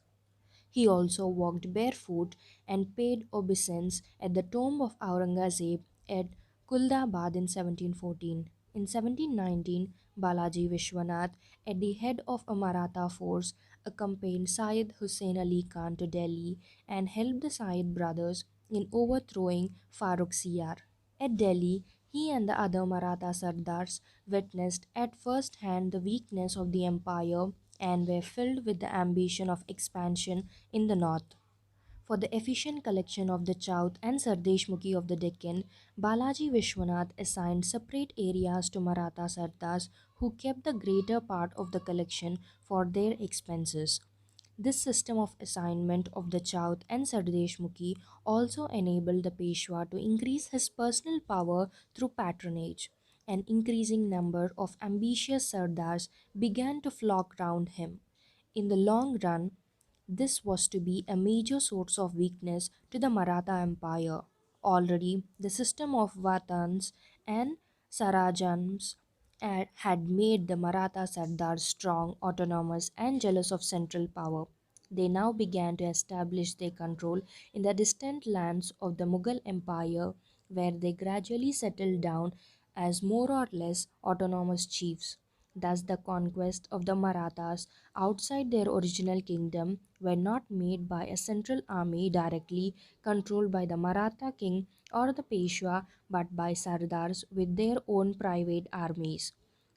He also walked barefoot and paid obeisance at the tomb of Aurangzeb at Kuldabad in 1714. In 1719, Balaji Vishwanath, at the head of a Maratha force, accompanied Syed Hussain Ali Khan to Delhi and helped the Syed brothers in overthrowing Farrukh Siyar. At Delhi, he and the other Maratha Sardars witnessed at first hand the weakness of the empire and were filled with the ambition of expansion in the north. For the efficient collection of the Chowth and Sardeshmukhi of the Deccan, Balaji Vishwanath assigned separate areas to Maratha Sardars who kept the greater part of the collection for their expenses. This system of assignment of the Chowth and Sardeshmukhi also enabled the Peshwa to increase his personal power through patronage. An increasing number of ambitious Sardars began to flock round him. In the long run, this was to be a major source of weakness to the Maratha Empire. Already, the system of Vatans and Sarajans had made the Maratha Sardars strong, autonomous, and jealous of central power. They now began to establish their control in the distant lands of the Mughal Empire, where they gradually settled down as more or less autonomous chiefs. Thus, the conquest of the Marathas outside their original kingdom were not made by a central army directly controlled by the Maratha king or the Peshwa, but by Sardars with their own private armies.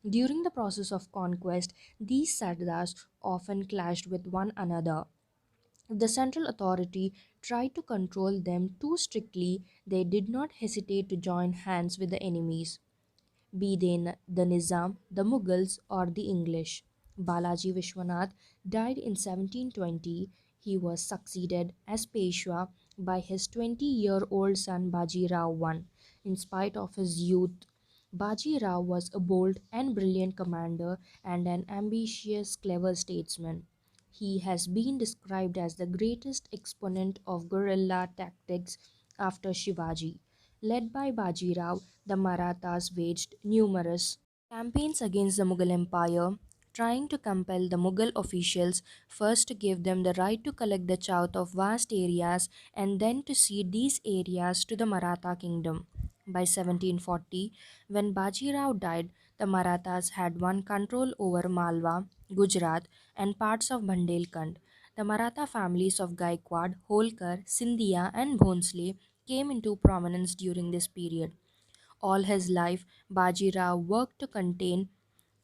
During the process of conquest, these Sardars often clashed with one another. If the central authority tried to control them too strictly, they did not hesitate to join hands with the enemies, be they the Nizam, the Mughals, or the English. Balaji Vishwanath died in 1720. He was succeeded as Peshwa by his 20-year-old son Baji Rao I. In spite of his youth, Baji Rao was a bold and brilliant commander and an ambitious, clever statesman. He has been described as the greatest exponent of guerrilla tactics after Shivaji. Led by Baji Rao, the Marathas waged numerous campaigns against the Mughal Empire, trying to compel the Mughal officials first to give them the right to collect the chowth of vast areas and then to cede these areas to the Maratha kingdom. By 1740, when Baji Rao died, the Marathas had won control over Malwa, Gujarat, and parts of Bundelkhand. The Maratha families of Gaikwad, Holkar, Sindhia, and Bhonsle came into prominence during this period. All his life, Baji Rao worked to contain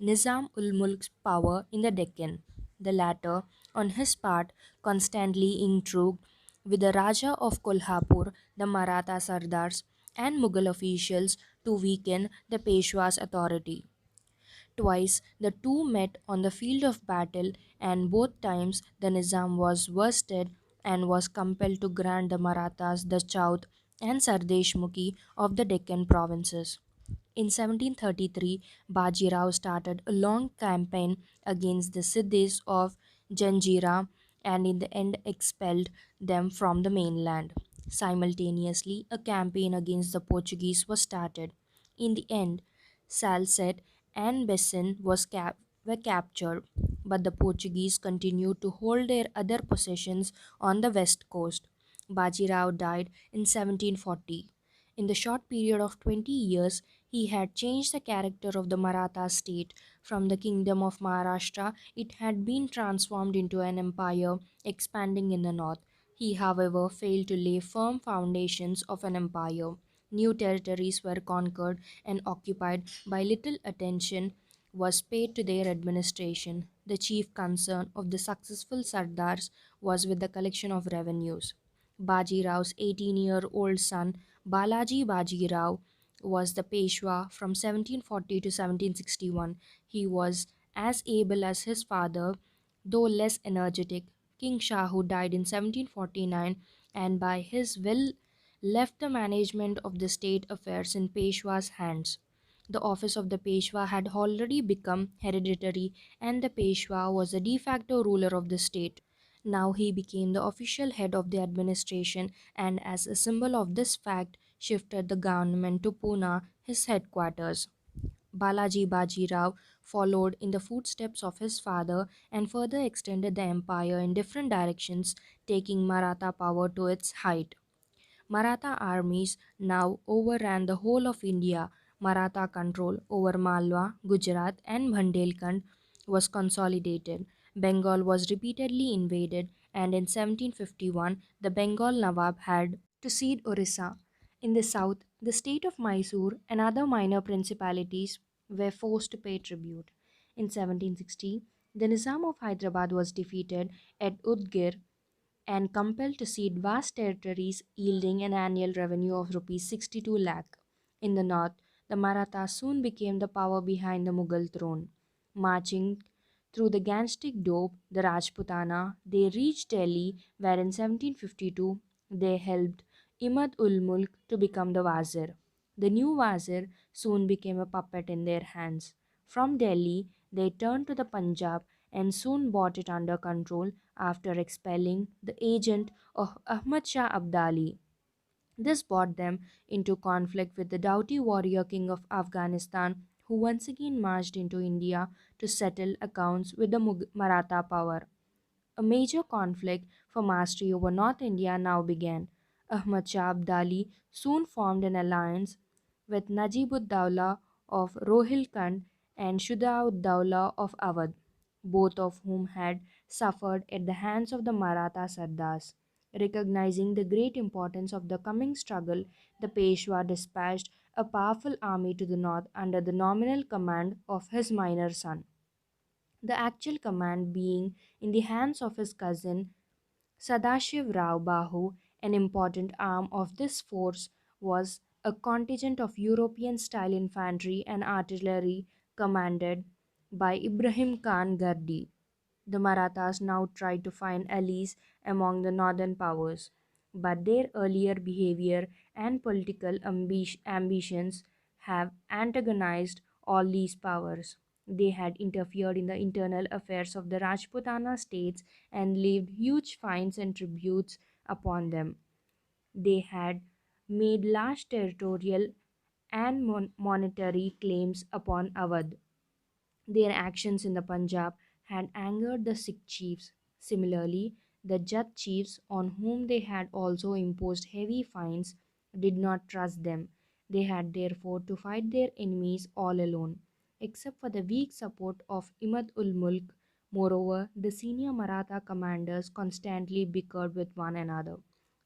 Nizam ul Mulk's power in the Deccan. The latter, on his part, constantly intrigued with the Raja of Kolhapur, the Maratha Sardars, and Mughal officials to weaken the Peshwa's authority. Twice the two met on the field of battle, and both times the Nizam was worsted and was compelled to grant the Marathas the Chaud and Sardeshmukhi of the Deccan provinces. In 1733, Baji Rao started a long campaign against the Siddhis of Janjira and in the end expelled them from the mainland. Simultaneously, a campaign against the Portuguese was started. In the end, Salcete and Bessin were captured, but the Portuguese continued to hold their other possessions on the west coast. Baji Rao died in 1740. In the short period of 20 years, he had changed the character of the Maratha state. From the kingdom of Maharashtra, it had been transformed into an empire expanding in the north. He, however, failed to lay firm foundations of an empire. New territories were conquered and occupied, by little attention was paid to their administration. The chief concern of the successful Sardars was with the collection of revenues. Baji Rao's 18-year-old son Balaji Baji Rao was the Peshwa from 1740 to 1761. He was as able as his father, though less energetic. King Shah, who died in 1749, and by his will left the management of the state affairs in Peshwa's hands. The office of the Peshwa had already become hereditary, and the Peshwa was the de facto ruler of the state. Now he became the official head of the administration, and as a symbol of this fact, shifted the government to Pune, his headquarters. Balaji Baji Rao followed in the footsteps of his father and further extended the empire in different directions, taking Maratha power to its height. Maratha armies now overran the whole of India. Maratha control over Malwa, Gujarat, and Bundelkhand was consolidated. Bengal was repeatedly invaded, and in 1751 the Bengal Nawab had to cede Orissa. In the south, the state of Mysore and other minor principalities were forced to pay tribute. In 1760, the Nizam of Hyderabad was defeated at Udgir and compelled to cede vast territories yielding an annual revenue of rupees 62 lakh. In the north, the Marathas soon became the power behind the Mughal throne. Marching through the Gangetic Doab, the Rajputana, they reached Delhi, where in 1752 they helped Imad ul Mulk to become the Wazir. The new Wazir soon became a puppet in their hands. From Delhi, they turned to the Punjab and soon brought it under control after expelling the agent of Ahmad Shah Abdali. This brought them into conflict with the doughty warrior king of Afghanistan, who once again marched into India to settle accounts with the Maratha power. A major conflict for mastery over North India now began. Ahmad Shah Abdali soon formed an alliance with Najib-ud-Dawla of Rohilkhand and Shuja-ud-Dawla of Awadh, both of whom had suffered at the hands of the Maratha Sardars. Recognizing the great importance of the coming struggle, the Peshwa dispatched a powerful army to the north under the nominal command of his minor son, the actual command being in the hands of his cousin Sadashiv Rao Bahu. An important arm of this force was a contingent of European style infantry and artillery commanded by Ibrahim Khan Gardi. The Marathas now tried to find allies among the northern powers, but their earlier behavior and political ambitions have antagonized all these powers. They had interfered in the internal affairs of the Rajputana states and levied huge fines and tributes upon them. They had made large territorial and monetary claims upon Awadh. Their actions in the Punjab had angered the Sikh chiefs. Similarly, the Jat chiefs, on whom they had also imposed heavy fines, did not trust them. They had therefore to fight their enemies all alone. Except for the weak support of Imad ul Mulk, moreover, the senior Maratha commanders constantly bickered with one another.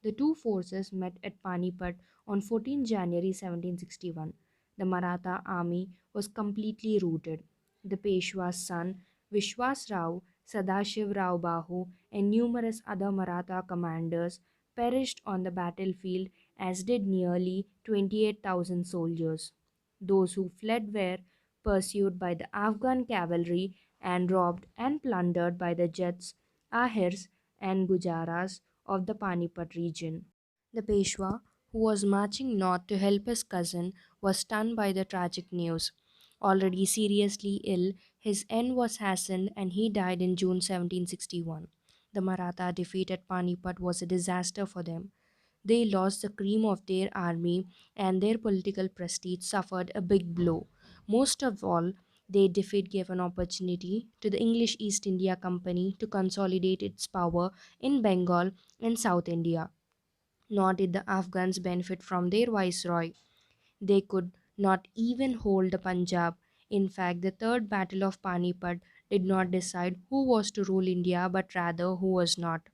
The two forces met at Panipat on 14 January 1761. The Maratha army was completely routed. The Peshwa's son, Vishwas Rao, Sadashiv Rao Bahu, and numerous other Maratha commanders perished on the battlefield, as did nearly 28,000 soldiers. Those who fled were pursued by the Afghan cavalry and robbed and plundered by the Jats, Ahirs, and Gujaras of the Panipat region. The Peshwa, who was marching north to help his cousin, was stunned by the tragic news. Already seriously ill, his end was hastened and he died in June 1761. The Maratha defeat at Panipat was a disaster for them. They lost the cream of their army and their political prestige suffered a big blow. Most of all, their defeat gave an opportunity to the English East India Company to consolidate its power in Bengal and South India. Nor did the Afghans benefit from their viceroy. They could not even hold the Punjab. In fact, the Third Battle of Panipat did not decide who was to rule India but rather who was not.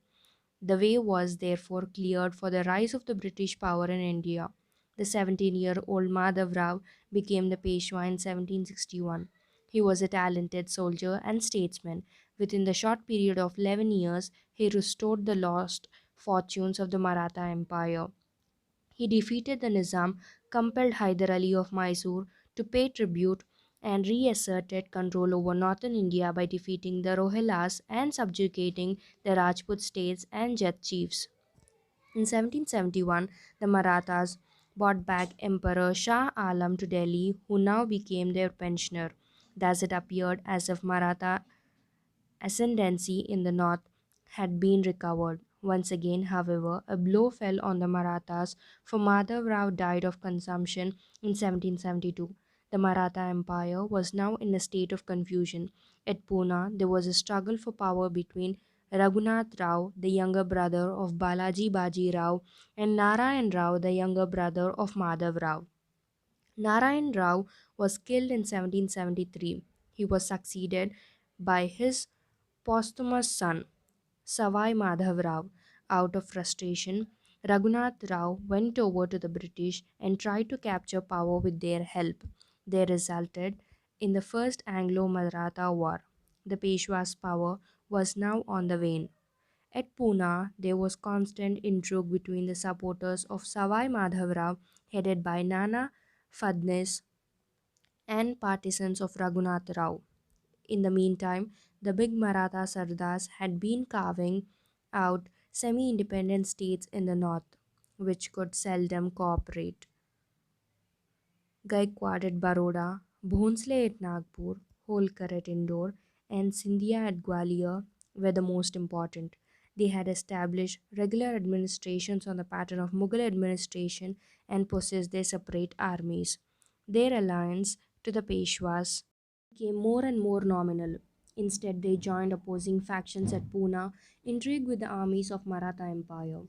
The way was therefore cleared for the rise of the British power in India. The 17-year-old Madhav Rao became the Peshwa in 1761. He was a talented soldier and statesman. Within the short period of 11 years, he restored the lost fortunes of the Maratha Empire. He defeated the Nizam, compelled Hyder Ali of Mysore to pay tribute, and reasserted control over northern India by defeating the Rohillas and subjugating the Rajput states and Jet chiefs. In 1771, the Marathas brought back Emperor Shah Alam to Delhi, who now became their pensioner. Thus, it appeared as if Maratha ascendancy in the north had been recovered. Once again, however, a blow fell on the Marathas, for Madhav Rao died of consumption in 1772. The Maratha Empire was now in a state of confusion. At Pune, there was a struggle for power between Raghunath Rao, the younger brother of Balaji Baji Rao, and Narayan Rao, the younger brother of Madhav Rao. Narayan Rao was killed in 1773. He was succeeded by his posthumous son, Savai Madhav Rao. Out of frustration, Raghunath Rao went over to the British and tried to capture power with their help. They resulted in the First Anglo Maratha War. The Peshwa's power was now on the wane. At Pune, there was constant intrigue between the supporters of Savai Madhav Rao, headed by Nana Fadnis, and partisans of Raghunath Rao. In the meantime, the big Maratha Sardars had been carving out semi independent states in the north, which could seldom cooperate. Gaikwad at Baroda, Bhonsle at Nagpur, Holkar at Indore, and Scindia at Gwalior were the most important. They had established regular administrations on the pattern of Mughal administration and possessed their separate armies. Their alliance to the Peshwas became more and more nominal. Instead, they joined opposing factions at Pune, intrigued with the armies of Maratha Empire.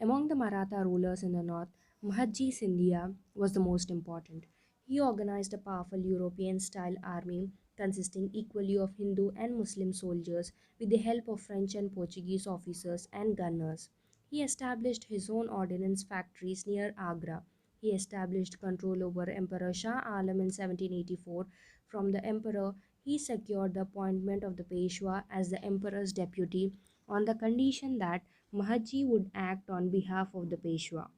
Among the Maratha rulers in the north, Mahadji Scindia was the most important. He organized a powerful European style army consisting equally of Hindu and Muslim soldiers with the help of French and Portuguese officers and gunners. He established his own ordnance factories near Agra. He established control over Emperor Shah Alam in 1784. From the emperor, he secured the appointment of the Peshwa as the emperor's deputy on the condition that Mahadji would act on behalf of the Peshwa.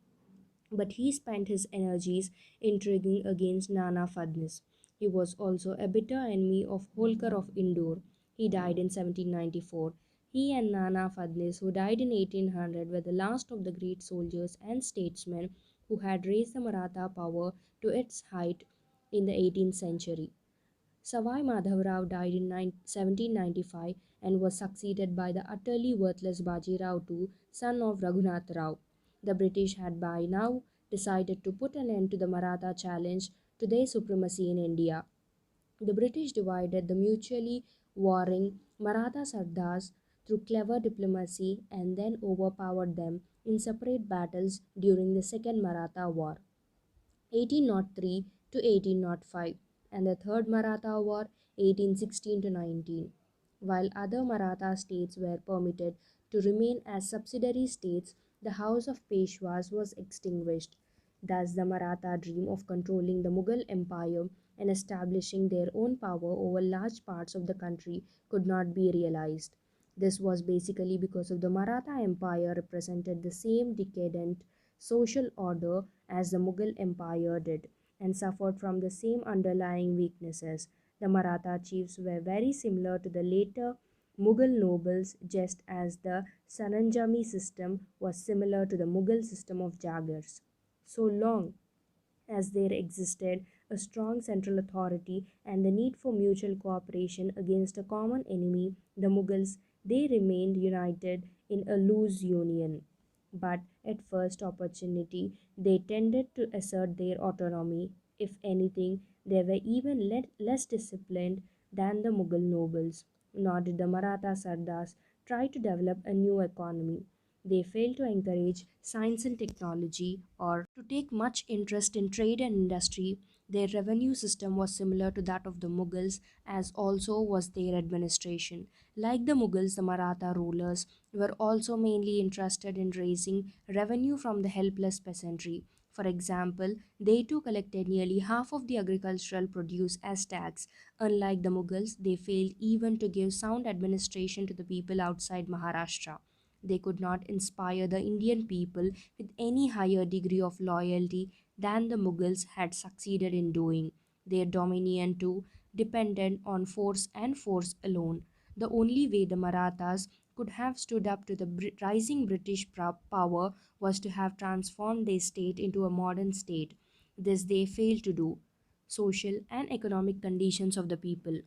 But he spent his energies intriguing against Nana Fadnis. He was also a bitter enemy of Holkar of Indore. He died in 1794. He and Nana Fadnis, who died in 1800, were the last of the great soldiers and statesmen who had raised the Maratha power to its height in the 18th century. Savai Madhavrao died in 1795 and was succeeded by the utterly worthless Baji Rao II, son of Raghunath Rao. The British had by now decided to put an end to the Maratha challenge to their supremacy in India. The British divided the mutually warring Maratha Sardars through clever diplomacy and then overpowered them in separate battles during the Second Maratha War. 1803 to 1805, and the Third Maratha War 1816 to 19. While other Maratha states were permitted to remain as subsidiary states, the House of Peshwas was extinguished. Thus, the Maratha dream of controlling the Mughal Empire and establishing their own power over large parts of the country could not be realized. This was basically because of the Maratha Empire represented the same decadent social order as the Mughal Empire did, and suffered from the same underlying weaknesses. The Maratha chiefs were very similar to the later Mughal nobles, just as the Saranjami system was similar to the Mughal system of Jagirs. So long as there existed a strong central authority and the need for mutual cooperation against a common enemy, the Mughals, they remained united in a loose union. But at first opportunity, they tended to assert their autonomy. If anything, they were even less disciplined than the Mughal nobles. Nor did the Maratha Sardars try to develop a new economy. They failed to encourage science and technology or to take much interest in trade and industry. Their revenue system was similar to that of the Mughals, as also was their administration. Like the Mughals, the Maratha rulers were also mainly interested in raising revenue from the helpless peasantry. For example, they too collected nearly half of the agricultural produce as tax. Unlike the Mughals, they failed even to give sound administration to the people outside Maharashtra. They could not inspire the Indian people with any higher degree of loyalty than the Mughals had succeeded in doing. Their dominion too depended on force and force alone. The only way the Marathas could have stood up to the rising British power was to have transformed their state into a modern state. This they failed to do. Social and economic conditions of the people.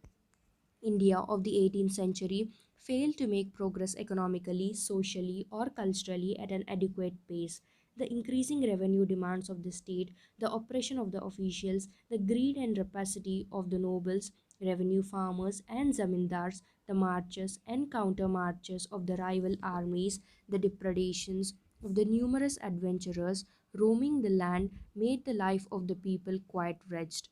India of the 18th century failed to make progress economically, socially, or culturally at an adequate pace. The increasing revenue demands of the state, the oppression of the officials, the greed and rapacity of the nobles, revenue farmers, and zamindars, the marches and counter marches of the rival armies, the depredations of the numerous adventurers roaming the land made the life of the people quite wretched.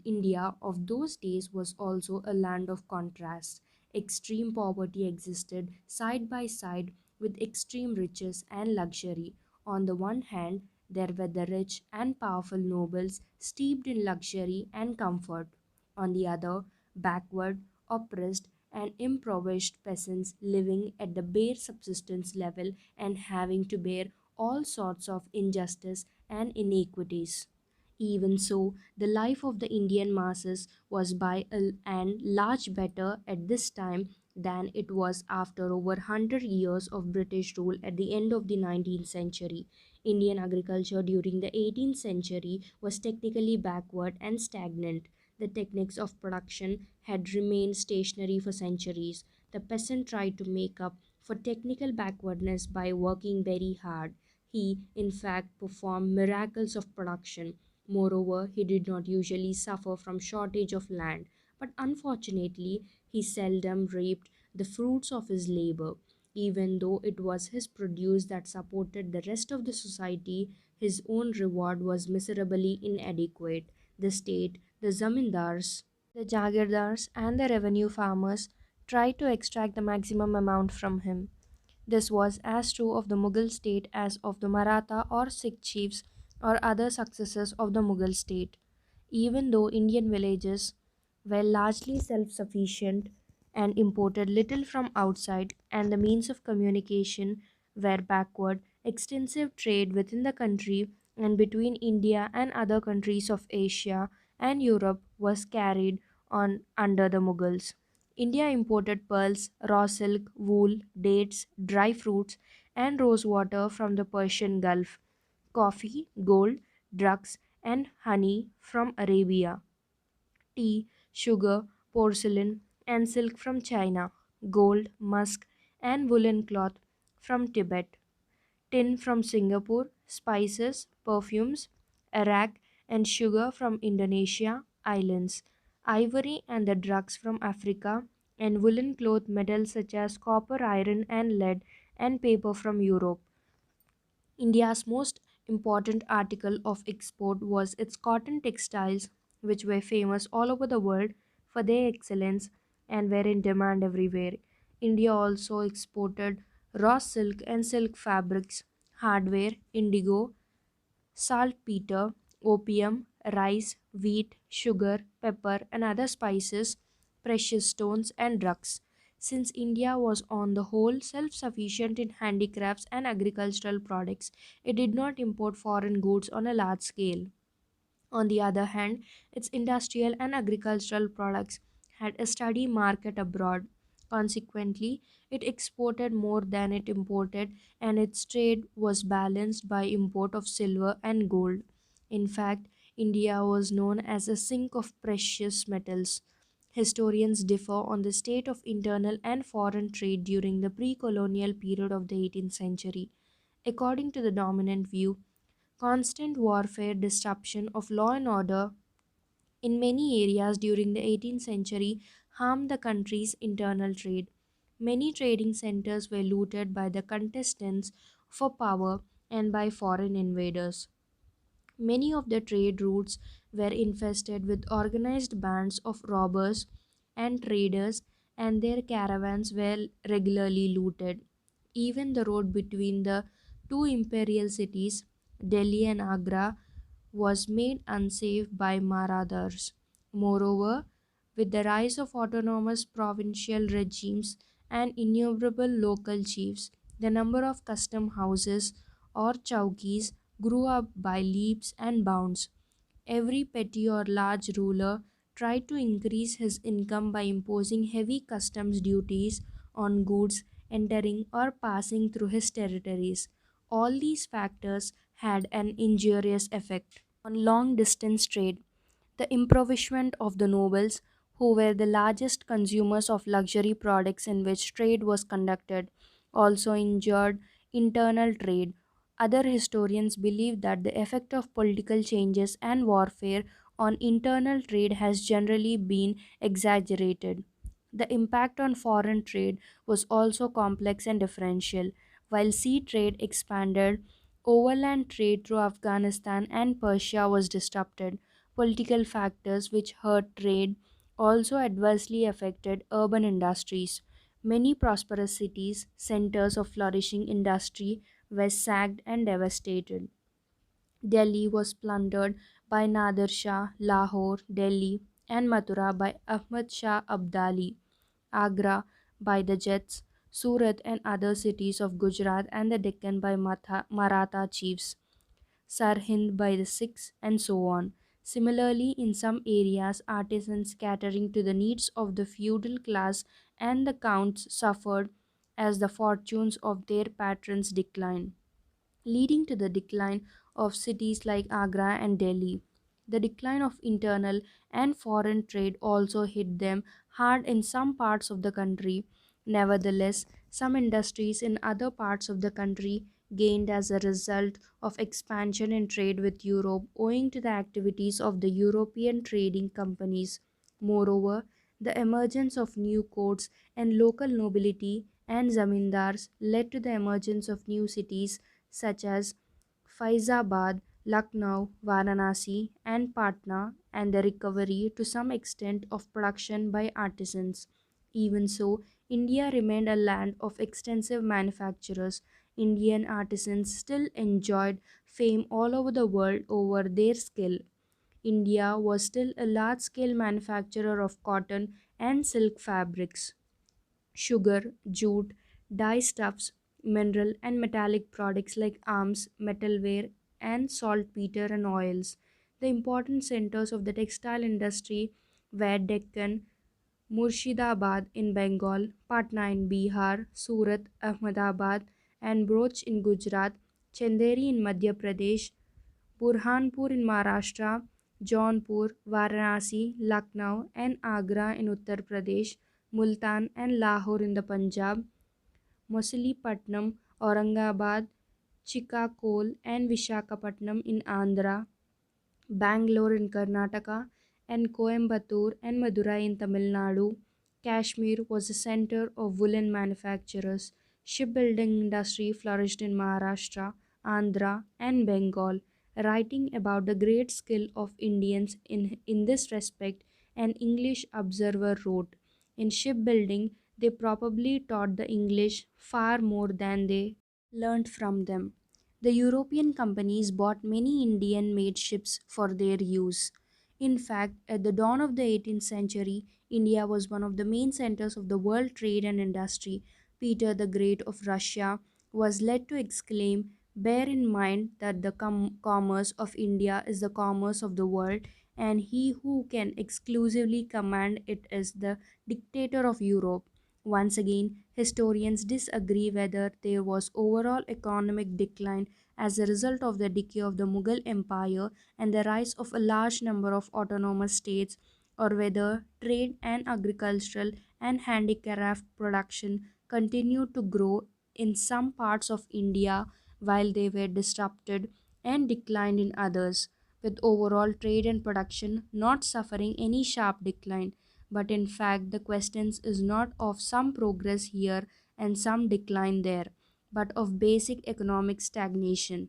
India of those days was also a land of contrasts. Extreme poverty existed side by side with extreme riches and luxury. On the one hand, there were the rich and powerful nobles steeped in luxury and comfort. On the other, backward, oppressed, and impoverished peasants living at the bare subsistence level and having to bear all sorts of injustice and inequities. Even so, the life of the Indian masses was by and large better at this time than it was after over 100 years of British rule at the end of the 19th century. Indian agriculture during the 18th century was technically backward and stagnant. The techniques of production had remained stationary for centuries. The peasant tried to make up for technical backwardness by working very hard. He, in fact, performed miracles of production. Moreover, he did not usually suffer from shortage of land, but unfortunately, he seldom reaped the fruits of his labor. Even though it was his produce that supported the rest of the society, his own reward was miserably inadequate. The state, the zamindars, the jagirdars, and the revenue farmers tried to extract the maximum amount from him. This was as true of the Mughal state as of the Maratha or Sikh chiefs or other successors of the Mughal state. Even though Indian villages were largely self sufficient and imported little from outside, and the means of communication were backward, extensive trade within the country and between India and other countries of Asia and Europe was carried on under the Mughals. India imported pearls, raw silk, wool, dates, dry fruits, and rosewater from the Persian Gulf, coffee, gold, drugs, and honey from Arabia, tea, sugar, porcelain, and silk from China, gold, musk, and woolen cloth from Tibet, tin from Singapore, spices, perfumes, arak, and sugar from Indonesia islands, ivory and the drugs from Africa, and woolen cloth metals such as copper, iron, and lead, and paper from Europe. India's most important article of export was its cotton textiles, which were famous all over the world for their excellence and were in demand everywhere. India also exported raw silk and silk fabrics, hardware, indigo, saltpeter, opium, rice, wheat, sugar, pepper, and other spices, precious stones, and drugs. Since India was on the whole self sufficient in handicrafts and agricultural products, it did not import foreign goods on a large scale. On the other hand, its industrial and agricultural products had a steady market abroad. Consequently, it exported more than it imported, and its trade was balanced by import of silver and gold. In fact, India was known as a sink of precious metals. Historians differ on the state of internal and foreign trade during the pre colonial period of the 18th century. According to the dominant view, constant warfare, disruption of law and order in many areas during the 18th century harmed the country's internal trade. Many trading centers were looted by the contestants for power and by foreign invaders. Many of the trade routes were infested with organized bands of robbers and traders, and their caravans were regularly looted. Even the road between the two imperial cities, Delhi and Agra, was made unsafe by marauders. Moreover, with the rise of autonomous provincial regimes and innumerable local chiefs, the number of custom houses or chowkis grew up by leaps and bounds. Every petty or large ruler tried to increase his income by imposing heavy customs duties on goods entering or passing through his territories. All these factors had an injurious effect on long distance trade. The impoverishment of the nobles, who were the largest consumers of luxury products in which trade was conducted, also injured internal trade. Other historians believe that the effect of political changes and warfare on internal trade has generally been exaggerated. The impact on foreign trade was also complex and differential. While sea trade expanded, overland trade through Afghanistan and Persia was disrupted. Political factors which hurt trade also adversely affected urban industries. Many prosperous cities, centers of flourishing industry, were sacked and devastated. Delhi was plundered by Nadir Shah, Lahore, Delhi, and Mathura by Ahmad Shah Abdali, Agra by the Jats, Surat and other cities of Gujarat and the Deccan by Maratha chiefs. Sarhind by the Sikhs, and so on. Similarly, in some areas, artisans catering to the needs of the feudal class and the counts suffered as the fortunes of their patrons declined, leading to the decline of cities like Agra and Delhi. The decline of internal and foreign trade also hit them hard in some parts of the country. Nevertheless, some industries in other parts of the country gained as a result of expansion in trade with Europe owing to the activities of the European trading companies. Moreover, the emergence of new courts and local nobility and zamindars led to the emergence of new cities such as Faizabad, Lucknow, Varanasi, and Patna, and the recovery to some extent of production by artisans. Even so, India remained a land of extensive manufacturers. Indian artisans still enjoyed fame all over the world over their skill. India was still a large scale manufacturer of cotton and silk fabrics, sugar, jute, dye-stuffs, mineral and metallic products like arms, metalware, and saltpeter and oils. The important centers of the textile industry were Deccan, Murshidabad in Bengal, Patna in Bihar, Surat, Ahmedabad, and Broch in Gujarat, Chanderi in Madhya Pradesh, Burhanpur in Maharashtra, Jaunpur, Varanasi, Lucknow, and Agra in Uttar Pradesh, Multan and Lahore in the Punjab, Mosilipatnam, Aurangabad, Chikakol, and Vishakhapatnam in Andhra, Bangalore in Karnataka, and Coimbatore and Madurai in Tamil Nadu. Kashmir was a center of woolen manufacturers. Shipbuilding industry flourished in Maharashtra, Andhra, and Bengal. Writing about the great skill of Indians in this respect, an English observer wrote, in shipbuilding, they probably taught the English far more than they learned from them. The European companies bought many Indian made ships for their use. In fact, at the dawn of the 18th century, India was one of the main centers of the world trade and industry. Peter the Great of Russia was led to exclaim, Bear in mind that the commerce of India is the commerce of the world, and he who can exclusively command it is the dictator of Europe. Once again, historians disagree whether there was overall economic decline as a result of the decay of the Mughal Empire and the rise of a large number of autonomous states, or whether trade and agricultural and handicraft production continued to grow in some parts of India while they were disrupted and declined in others, with overall trade and production not suffering any sharp decline. But in fact, the question is not of some progress here and some decline there, but of basic economic stagnation.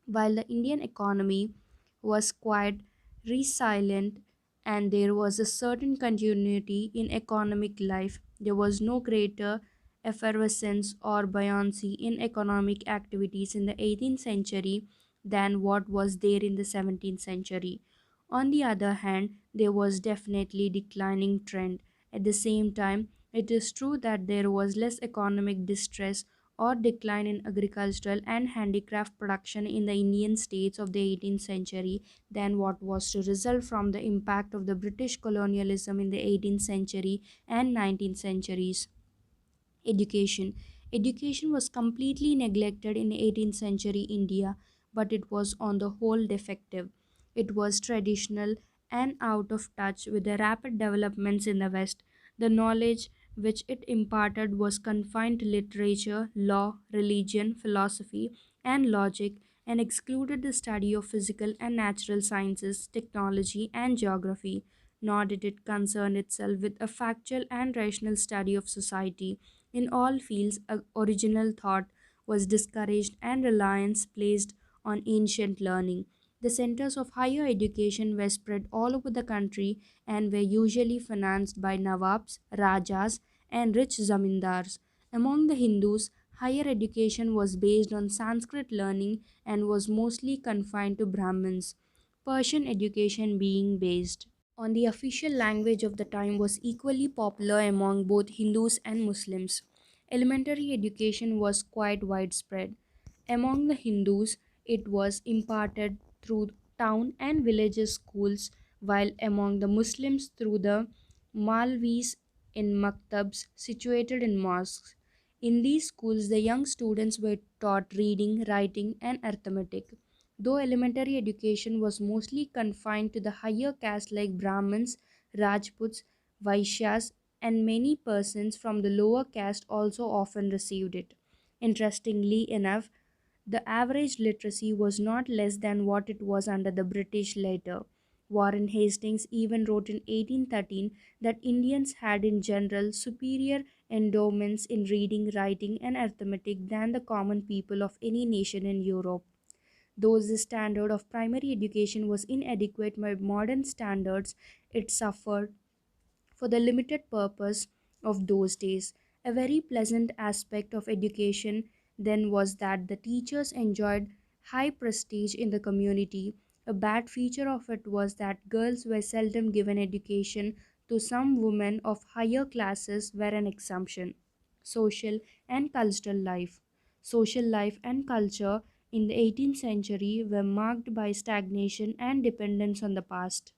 While the Indian economy was quite resilient and there was a certain continuity in economic life, there was no greater effervescence or buoyancy in economic activities in the 18th century than what was there in the 17th century. On the other hand, there was definitely declining trend. At the same time, it is true that there was less economic distress or decline in agricultural and handicraft production in the Indian states of the 18th century than what was to result from the impact of the British colonialism in the 18th century and 19th centuries. Education. Education was completely neglected in 18th century India, but it was on the whole defective. It was traditional and out of touch with the rapid developments in the West. The knowledge which it imparted was confined to literature, law, religion, philosophy, and logic, and excluded the study of physical and natural sciences, technology, and geography. Nor did it concern itself with a factual and rational study of society. In all fields, original thought was discouraged and reliance placed on ancient learning. The centers of higher education were spread all over the country and were usually financed by Nawabs, Rajas, and rich zamindars. Among the Hindus, higher education was based on Sanskrit learning and was mostly confined to Brahmins, Persian education being based on the official language of the time was equally popular among both Hindus and Muslims. Elementary education was quite widespread. Among the Hindus, it was imparted through town and villages schools, while among the Muslims through the Malvis in maktabs situated in mosques. In these schools, the young students were taught reading, writing, and arithmetic. Though elementary education was mostly confined to the higher caste like Brahmins, Rajputs, Vaishyas, and many persons from the lower caste also often received it. Interestingly enough, the average literacy was not less than what it was under the British later. Warren Hastings even wrote in 1813 that Indians had in general superior endowments in reading, writing, and arithmetic than the common people of any nation in Europe. Though the standard of primary education was inadequate by modern standards, it suffered for the limited purpose of those days. A very pleasant aspect of education then was that the teachers enjoyed high prestige in the community. A bad feature of it was that girls were seldom given education, though some women of higher classes were an exception. Social and cultural life. Social life and culture in the 18th century were marked by stagnation and dependence on the past.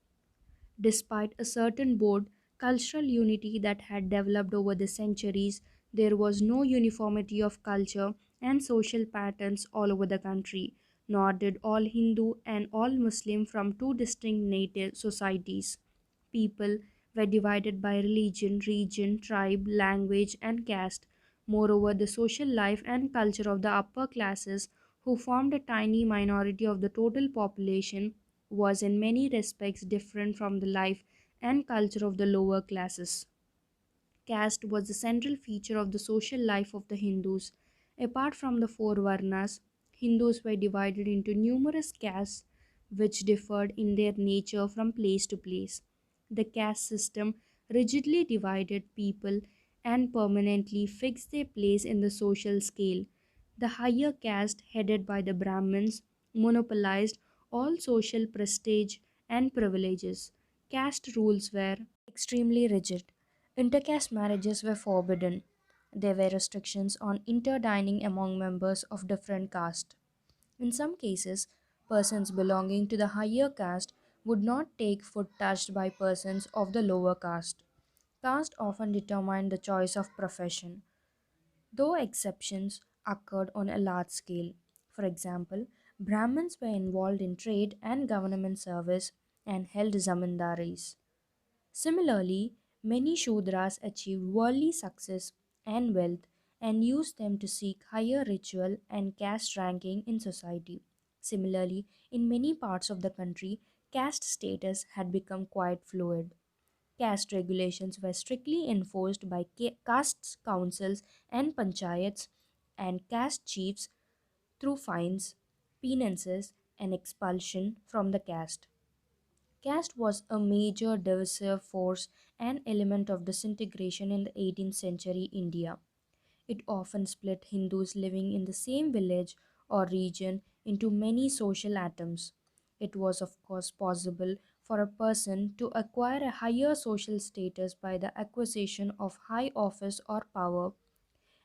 Despite a certain broad cultural unity that had developed over the centuries, there was no uniformity of culture and social patterns all over the country, nor did all Hindu and all Muslim from two distinct native societies. People were divided by religion, region, tribe, language, and caste. Moreover, the social life and culture of the upper classes, who formed a tiny minority of the total population, was in many respects different from the life and culture of the lower classes. Caste was the central feature of the social life of the Hindus. Apart from the four Varnas, Hindus were divided into numerous castes which differed in their nature from place to place. The caste system rigidly divided people and permanently fixed their place in the social scale. The higher caste, headed by the Brahmins, monopolized all social prestige and privileges. Caste rules were extremely rigid. Intercaste marriages were forbidden. There were restrictions on interdining among members of different castes. In some cases, persons belonging to the higher caste would not take food touched by persons of the lower caste. Caste often determined the choice of profession, though exceptions occurred on a large scale. For example, Brahmins were involved in trade and government service and held zamindaris. Similarly, many Shudras achieved worldly success and wealth and used them to seek higher ritual and caste ranking in society. Similarly, in many parts of the country, caste status had become quite fluid. Caste regulations were strictly enforced by caste councils and panchayats and caste chiefs through fines, penances, and expulsion from the caste. Caste was a major divisive force and element of disintegration in the 18th century India. It often split Hindus living in the same village or region into many social atoms. It was, of course, possible for a person to acquire a higher social status by the acquisition of high office or power,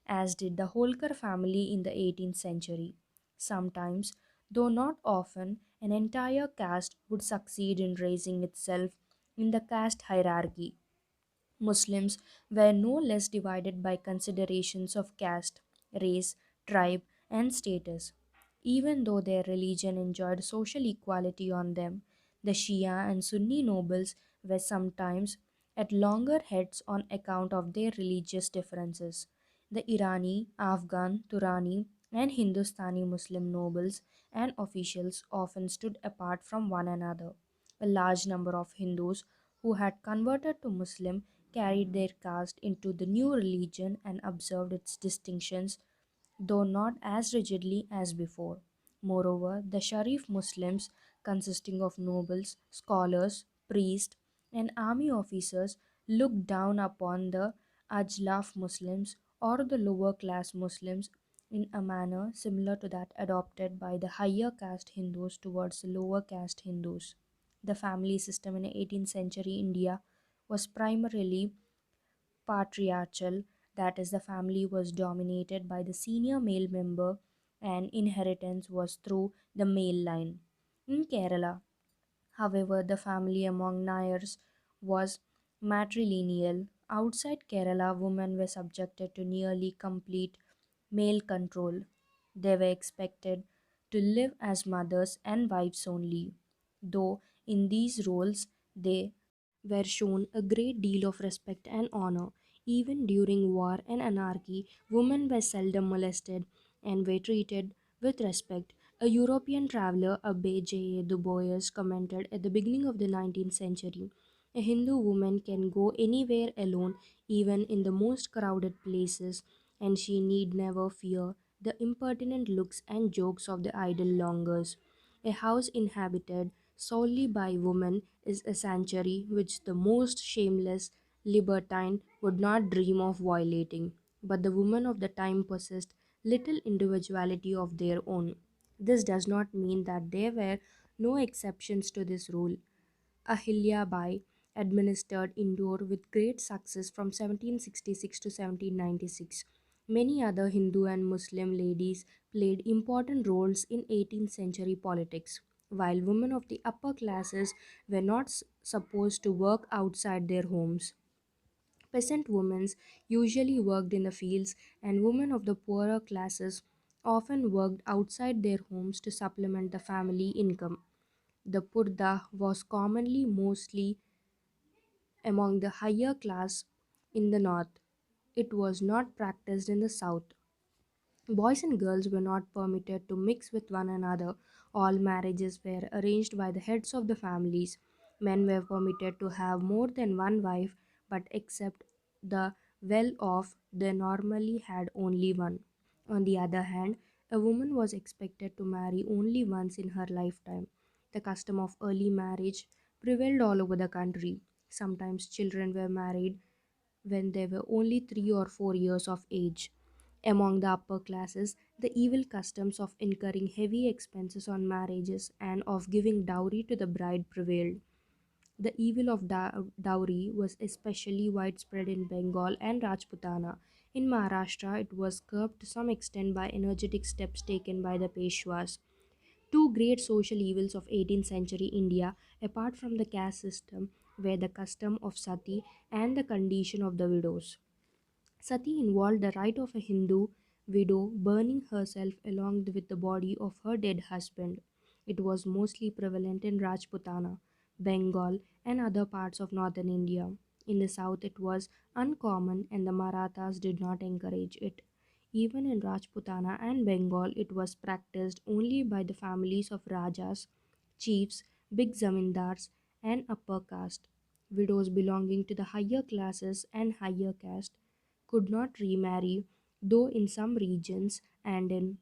as did the Holkar family in the 18th century. Sometimes, though not often, an entire caste would succeed in raising itself in the caste hierarchy. Muslims were no less divided by considerations of caste, race, tribe, and status. Even though their religion enjoyed social equality on them, the Shia and Sunni nobles were sometimes at loggerheads on account of their religious differences. The Irani, Afghan, Turani, and Hindustani Muslim nobles and officials often stood apart from one another. A large number of Hindus who had converted to Muslim carried their caste into the new religion and observed its distinctions, though not as rigidly as before. Moreover, the Sharif Muslims, consisting of nobles, scholars, priests, and army officers, looked down upon the Ajlaf Muslims or the lower class Muslims in a manner similar to that adopted by the higher caste Hindus towards the lower caste Hindus. The family system in 18th century India was primarily patriarchal, that is, the family was dominated by the senior male member and inheritance was through the male line. In Kerala, however, the family among Nayars was matrilineal. Outside Kerala, women were subjected to nearly complete male control. They were expected to live as mothers and wives only, though in these roles they were shown a great deal of respect and honor. Even during war and anarchy, women were seldom molested and were treated with respect. A European traveler, Abbe J. A. Du Bois, commented at the beginning of the 19th century, a Hindu woman can go anywhere alone, even in the most crowded places, and she need never fear the impertinent looks and jokes of the idle longers. A house inhabited solely by women is a sanctuary which the most shameless libertine would not dream of violating. But the women of the time possessed little individuality of their own. This does not mean that there were no exceptions to this rule. Ahilya Bai administered Indore with great success from 1766 to 1796. Many other Hindu and Muslim ladies played important roles in 18th century politics. While women of the upper classes were not supposed to work outside their homes, peasant women usually worked in the fields, and women of the poorer classes often worked outside their homes to supplement the family income. The purdah was commonly mostly among the higher class in the north. It was not practiced in the south. Boys and girls were not permitted to mix with one another. All marriages were arranged by the heads of the families. Men were permitted to have more than one wife, but except the well off, they normally had only one. On the other hand, a woman was expected to marry only once in her lifetime. The custom of early marriage prevailed all over the country. Sometimes children were married when they were only 3 or 4 years of age. Among the upper classes, the evil customs of incurring heavy expenses on marriages and of giving dowry to the bride prevailed. The evil of dowry was especially widespread in Bengal and Rajputana. In Maharashtra, it was curbed to some extent by energetic steps taken by the Peshwas. Two great social evils of 18th century India, apart from the caste system, were the custom of sati and the condition of the widows. Sati involved the right of a Hindu widow burning herself along with the body of her dead husband. It was mostly prevalent in Rajputana, Bengal, and other parts of northern India. In the south, it was uncommon, and the Marathas did not encourage it. Even in Rajputana and Bengal, it was practiced only by the families of Rajas, chiefs, big zamindars, and upper caste. Widows belonging to the higher classes and higher caste could not remarry, though in some regions and in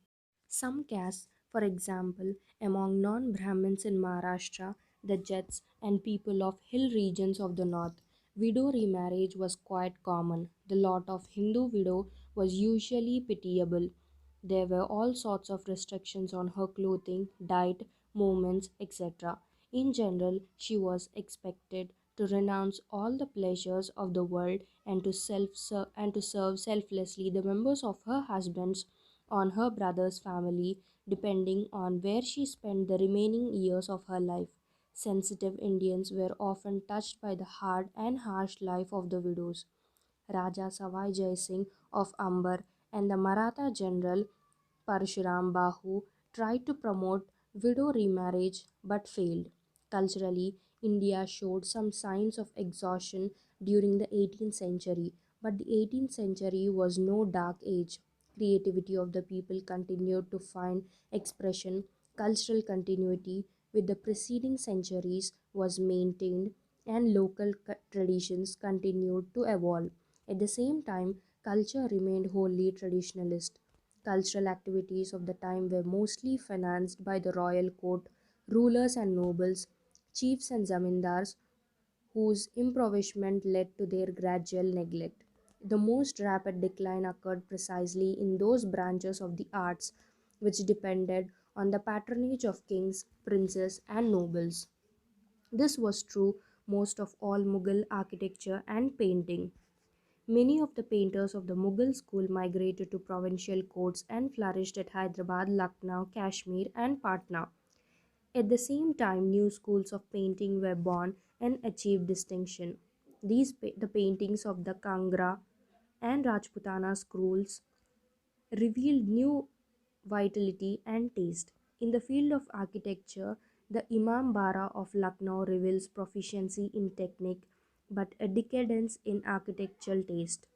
some castes, for example, among non Brahmins in Maharashtra, the Jats, and people of hill regions of the north, widow remarriage was quite common. The lot of Hindu widow was usually pitiable. There were all sorts of restrictions on her clothing, diet, movements, etc. In general, she was expected to renounce all the pleasures of the world and to serve selflessly the members of her husband's on her brother's family, depending on where she spent the remaining years of her life. Sensitive Indians were often touched by the hard and harsh life of the widows. Raja Savai Jai Singh of Amber and the Maratha general Parshuram Bahu tried to promote widow remarriage but failed. Culturally, India showed some signs of exhaustion during the 18th century, but the 18th century was no dark age. Creativity of the people continued to find expression, cultural continuity with the preceding centuries was maintained, and local traditions continued to evolve. At the same time, culture remained wholly traditionalist. Cultural activities of the time were mostly financed by the royal court, rulers and nobles, chiefs and zamindars, whose impoverishment led to their gradual neglect. The most rapid decline occurred precisely in those branches of the arts which depended on the patronage of kings, princes, and nobles. This was true most of all Mughal architecture and painting. Many of the painters of the Mughal school migrated to provincial courts and flourished at Hyderabad, Lucknow, Kashmir, and Patna. At the same time, new schools of painting were born and achieved distinction. The paintings of the Kangra and Rajputana schools revealed new vitality and taste. In the field of architecture, the Imam Bara of Lucknow reveals proficiency in technique but a decadence in architectural taste.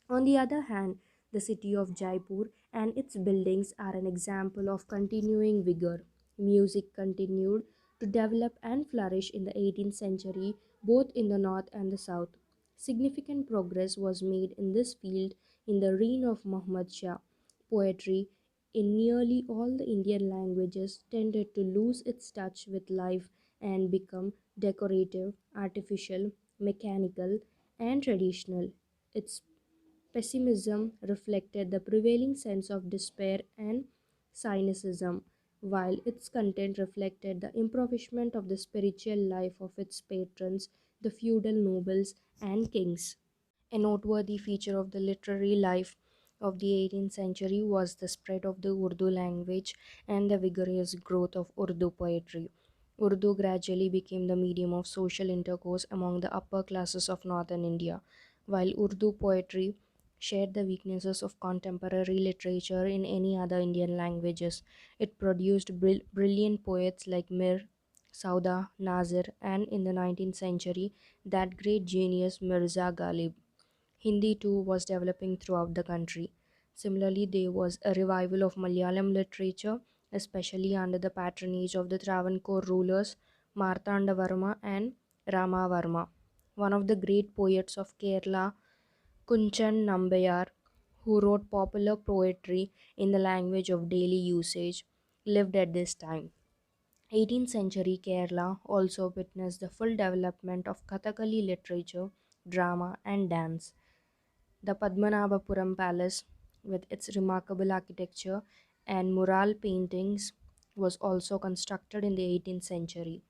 On the other hand, the city of Jaipur and its buildings are an example of continuing vigor. Music continued to develop and flourish in the 18th century, both in the north and the south. Significant progress was made in this field in the reign of Muhammad Shah. Poetry in nearly all the Indian languages tended to lose its touch with life and become decorative, artificial, mechanical, and traditional. Its pessimism reflected the prevailing sense of despair and cynicism, while its content reflected the impoverishment of the spiritual life of its patrons, the feudal nobles and kings. A noteworthy feature of the literary life of the 18th century was the spread of the Urdu language and the vigorous growth of Urdu poetry. Urdu gradually became the medium of social intercourse among the upper classes of northern India, while Urdu poetry shared the weaknesses of contemporary literature in any other Indian languages. It produced brilliant poets like Mir, Sauda, Nazir, and in the 19th century, that great genius Mirza Ghalib. Hindi too was developing throughout the country. Similarly, there was a revival of Malayalam literature, especially under the patronage of the Travancore rulers Martanda Varma and Rama Varma. One of the great poets of Kerala, Kunchan Nambayar, who wrote popular poetry in the language of daily usage, lived at this time. 18th century Kerala also witnessed the full development of Kathakali literature, drama, and dance. The Padmanabhapuram Palace, with its remarkable architecture and mural paintings, was also constructed in the 18th century.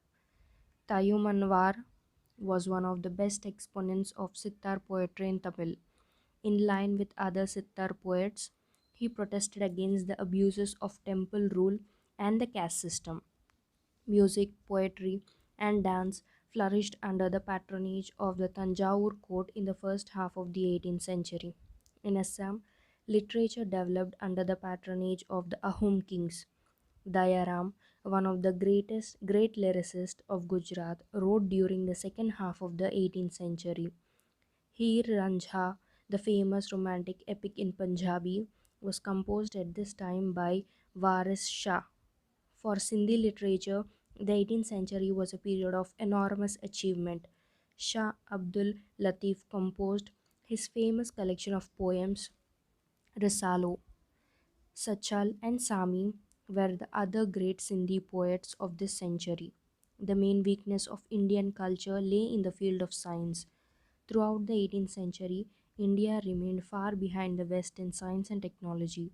Tayumanvar was one of the best exponents of Sittar poetry in Tamil. In line with other Sittar poets, he protested against the abuses of temple rule and the caste system. Music, poetry, and dance flourished under the patronage of the Tanjore court in the first half of the 18th century. In Assam, literature developed under the patronage of the Ahom kings. Dayaram, one of the great lyricists of Gujarat, wrote during the second half of the 18th century. Heer Ranjha, the famous romantic epic in Punjabi, was composed at this time by Waris Shah. For Sindhi literature, the 18th century was a period of enormous achievement. Shah Abdul Latif composed his famous collection of poems, Risalo. Sachal and Sami were the other great Sindhi poets of this century. The main weakness of Indian culture lay in the field of science. Throughout the 18th century, India remained far behind the West in science and technology.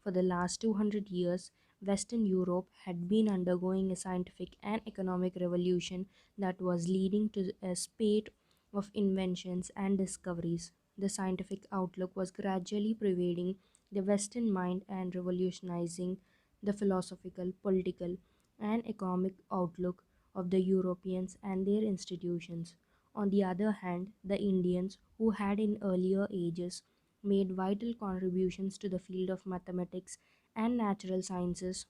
For the last 200 years, Western Europe had been undergoing a scientific and economic revolution that was leading to a spate of inventions and discoveries. The scientific outlook was gradually pervading the Western mind and revolutionizing the philosophical, political, and economic outlook of the Europeans and their institutions. On the other hand, the Indians, who had in earlier ages made vital contributions to the field of mathematics and natural sciences,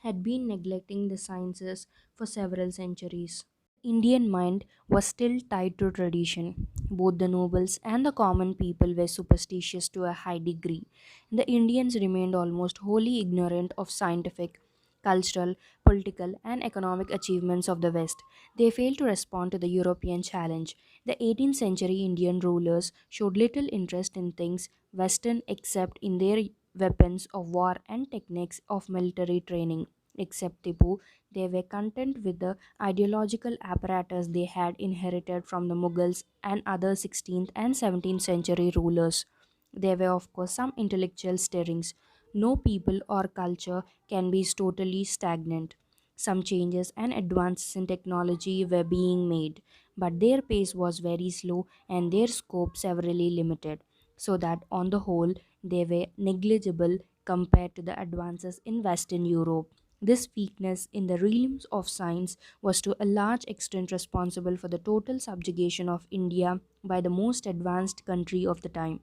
had been neglecting the sciences for several centuries. Indian mind was still tied to tradition. Both the nobles and the common people were superstitious to a high degree. The Indians remained almost wholly ignorant of scientific, cultural, political, and economic achievements of the West. They failed to respond to the European challenge. The 18th century Indian rulers showed little interest in things Western except in their weapons of war and techniques of military training. Except Tipu, they were content with the ideological apparatus they had inherited from the Mughals and other 16th and 17th century rulers. There were, of course, some intellectual stirrings. No people or culture can be totally stagnant. Some changes and advances in technology were being made, but their pace was very slow and their scope severely limited, so that on the whole they were negligible compared to the advances in Western Europe. This weakness in the realms of science was to a large extent responsible for the total subjugation of India by the most advanced country of the time.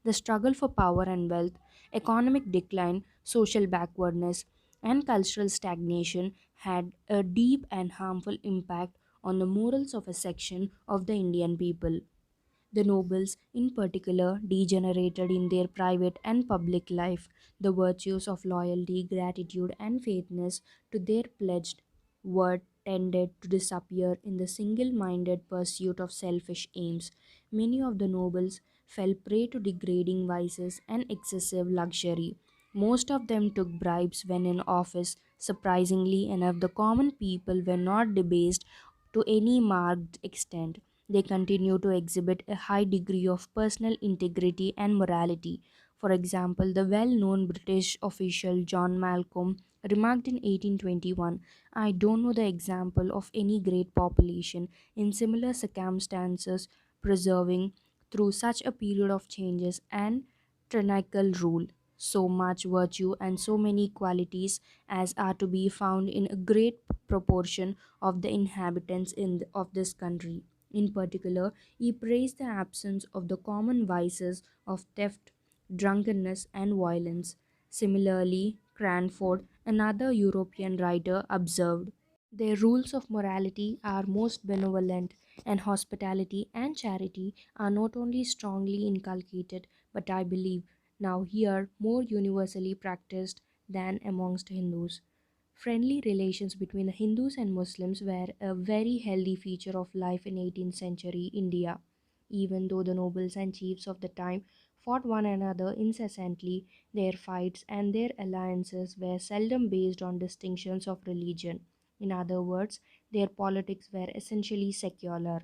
The struggle for power and wealth, economic decline, social backwardness, and cultural stagnation had a deep and harmful impact on the morals of a section of the Indian people. The nobles, in particular, degenerated in their private and public life. The virtues of loyalty, gratitude, and faithfulness to their pledged word tended to disappear in the single minded pursuit of selfish aims. Many of the nobles fell prey to degrading vices and excessive luxury. Most of them took bribes when in office. Surprisingly enough, the common people were not debased to any marked extent. They continue to exhibit a high degree of personal integrity and morality. For example, the well known British official John Malcolm remarked in 1821, "I don't know the example of any great population in similar circumstances preserving through such a period of changes and tyrannical rule so much virtue and so many qualities as are to be found in a great proportion of the inhabitants of this country." In particular, he praised the absence of the common vices of theft, drunkenness, and violence. Similarly, Cranford, another European writer, observed, "Their rules of morality are most benevolent, and hospitality and charity are not only strongly inculcated, but I believe now here more universally practiced than amongst Hindus." Friendly relations between the Hindus and Muslims were a very healthy feature of life in 18th century India. Even though the nobles and chiefs of the time fought one another incessantly, their fights and their alliances were seldom based on distinctions of religion. In other words, their politics were essentially secular.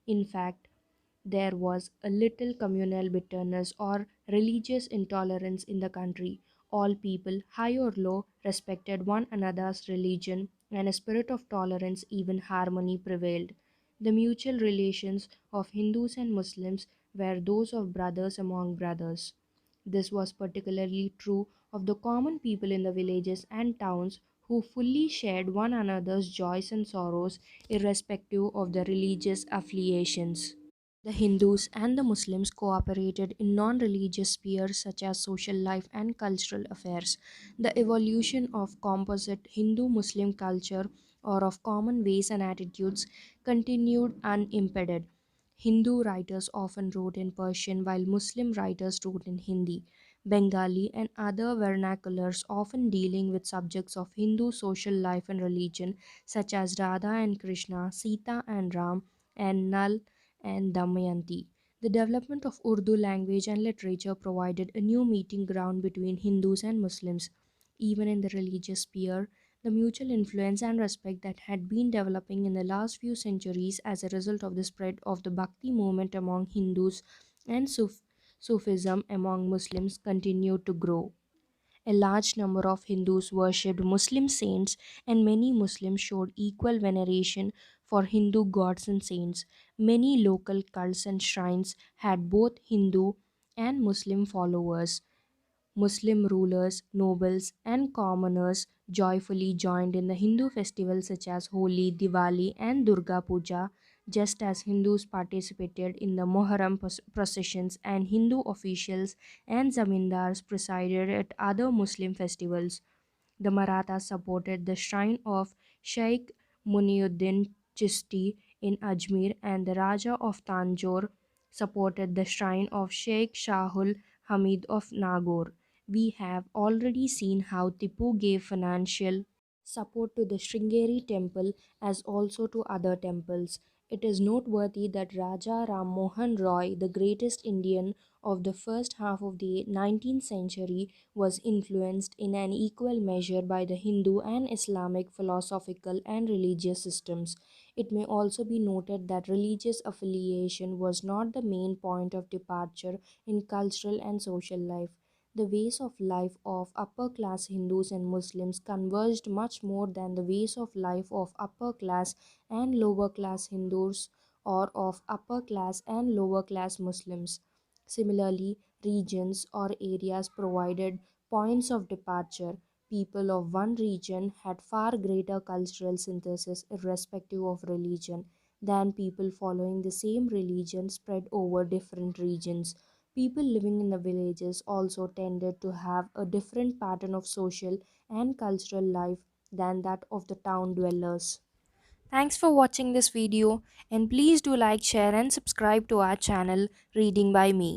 In fact, there was a little communal bitterness or religious intolerance in the country. All people, high or low, respected one another's religion and a spirit of tolerance, even harmony, prevailed. The mutual relations of Hindus and Muslims were those of brothers among brothers. This was particularly true of the common people in the villages and towns who fully shared one another's joys and sorrows, irrespective of their religious affiliations. The Hindus and the Muslims cooperated in non religious spheres such as social life and cultural affairs. The evolution of composite Hindu Muslim culture or of common ways and attitudes continued unimpeded. Hindu writers often wrote in Persian while Muslim writers wrote in Hindi, Bengali, and other vernaculars, often dealing with subjects of Hindu social life and religion, such as Radha and Krishna, Sita and Ram, and Nal and Damayanti. The development of Urdu language and literature provided a new meeting ground between Hindus and Muslims. Even in the religious sphere, the mutual influence and respect that had been developing in the last few centuries as a result of the spread of the Bhakti movement among Hindus and Sufism among Muslims continued to grow. A large number of Hindus worshipped Muslim saints, and many Muslims showed equal veneration for Hindu gods and saints. Many local cults and shrines had both Hindu and Muslim followers. Muslim rulers, nobles, and commoners joyfully joined in the Hindu festivals such as Holi, Diwali, and Durga Puja, just as Hindus participated in the Muharram processions, and Hindu officials and zamindars presided at other Muslim festivals. The Marathas supported the shrine of Sheikh Muniuddin Chishti in Ajmer, and the Raja of Tanjore supported the shrine of Sheikh Shahul Hamid of Nagaur. We have already seen how Tipu gave financial support to the Sringeri temple as also to other temples. It is noteworthy that Raja Ram Mohan Roy, the greatest Indian of the first half of the 19th century, was influenced in an equal measure by the Hindu and Islamic philosophical and religious systems. It may also be noted that religious affiliation was not the main point of departure in cultural and social life. The ways of life of upper class Hindus and Muslims converged much more than the ways of life of upper class and lower class Hindus or of upper class and lower class Muslims. Similarly, regions or areas provided points of departure. People of one region had far greater cultural synthesis irrespective of religion than people following the same religion spread over different regions. People living in the villages also tended to have a different pattern of social and cultural life than that of the town dwellers. Thanks for watching this video, and please do like, share and subscribe to our channel Reading by Me.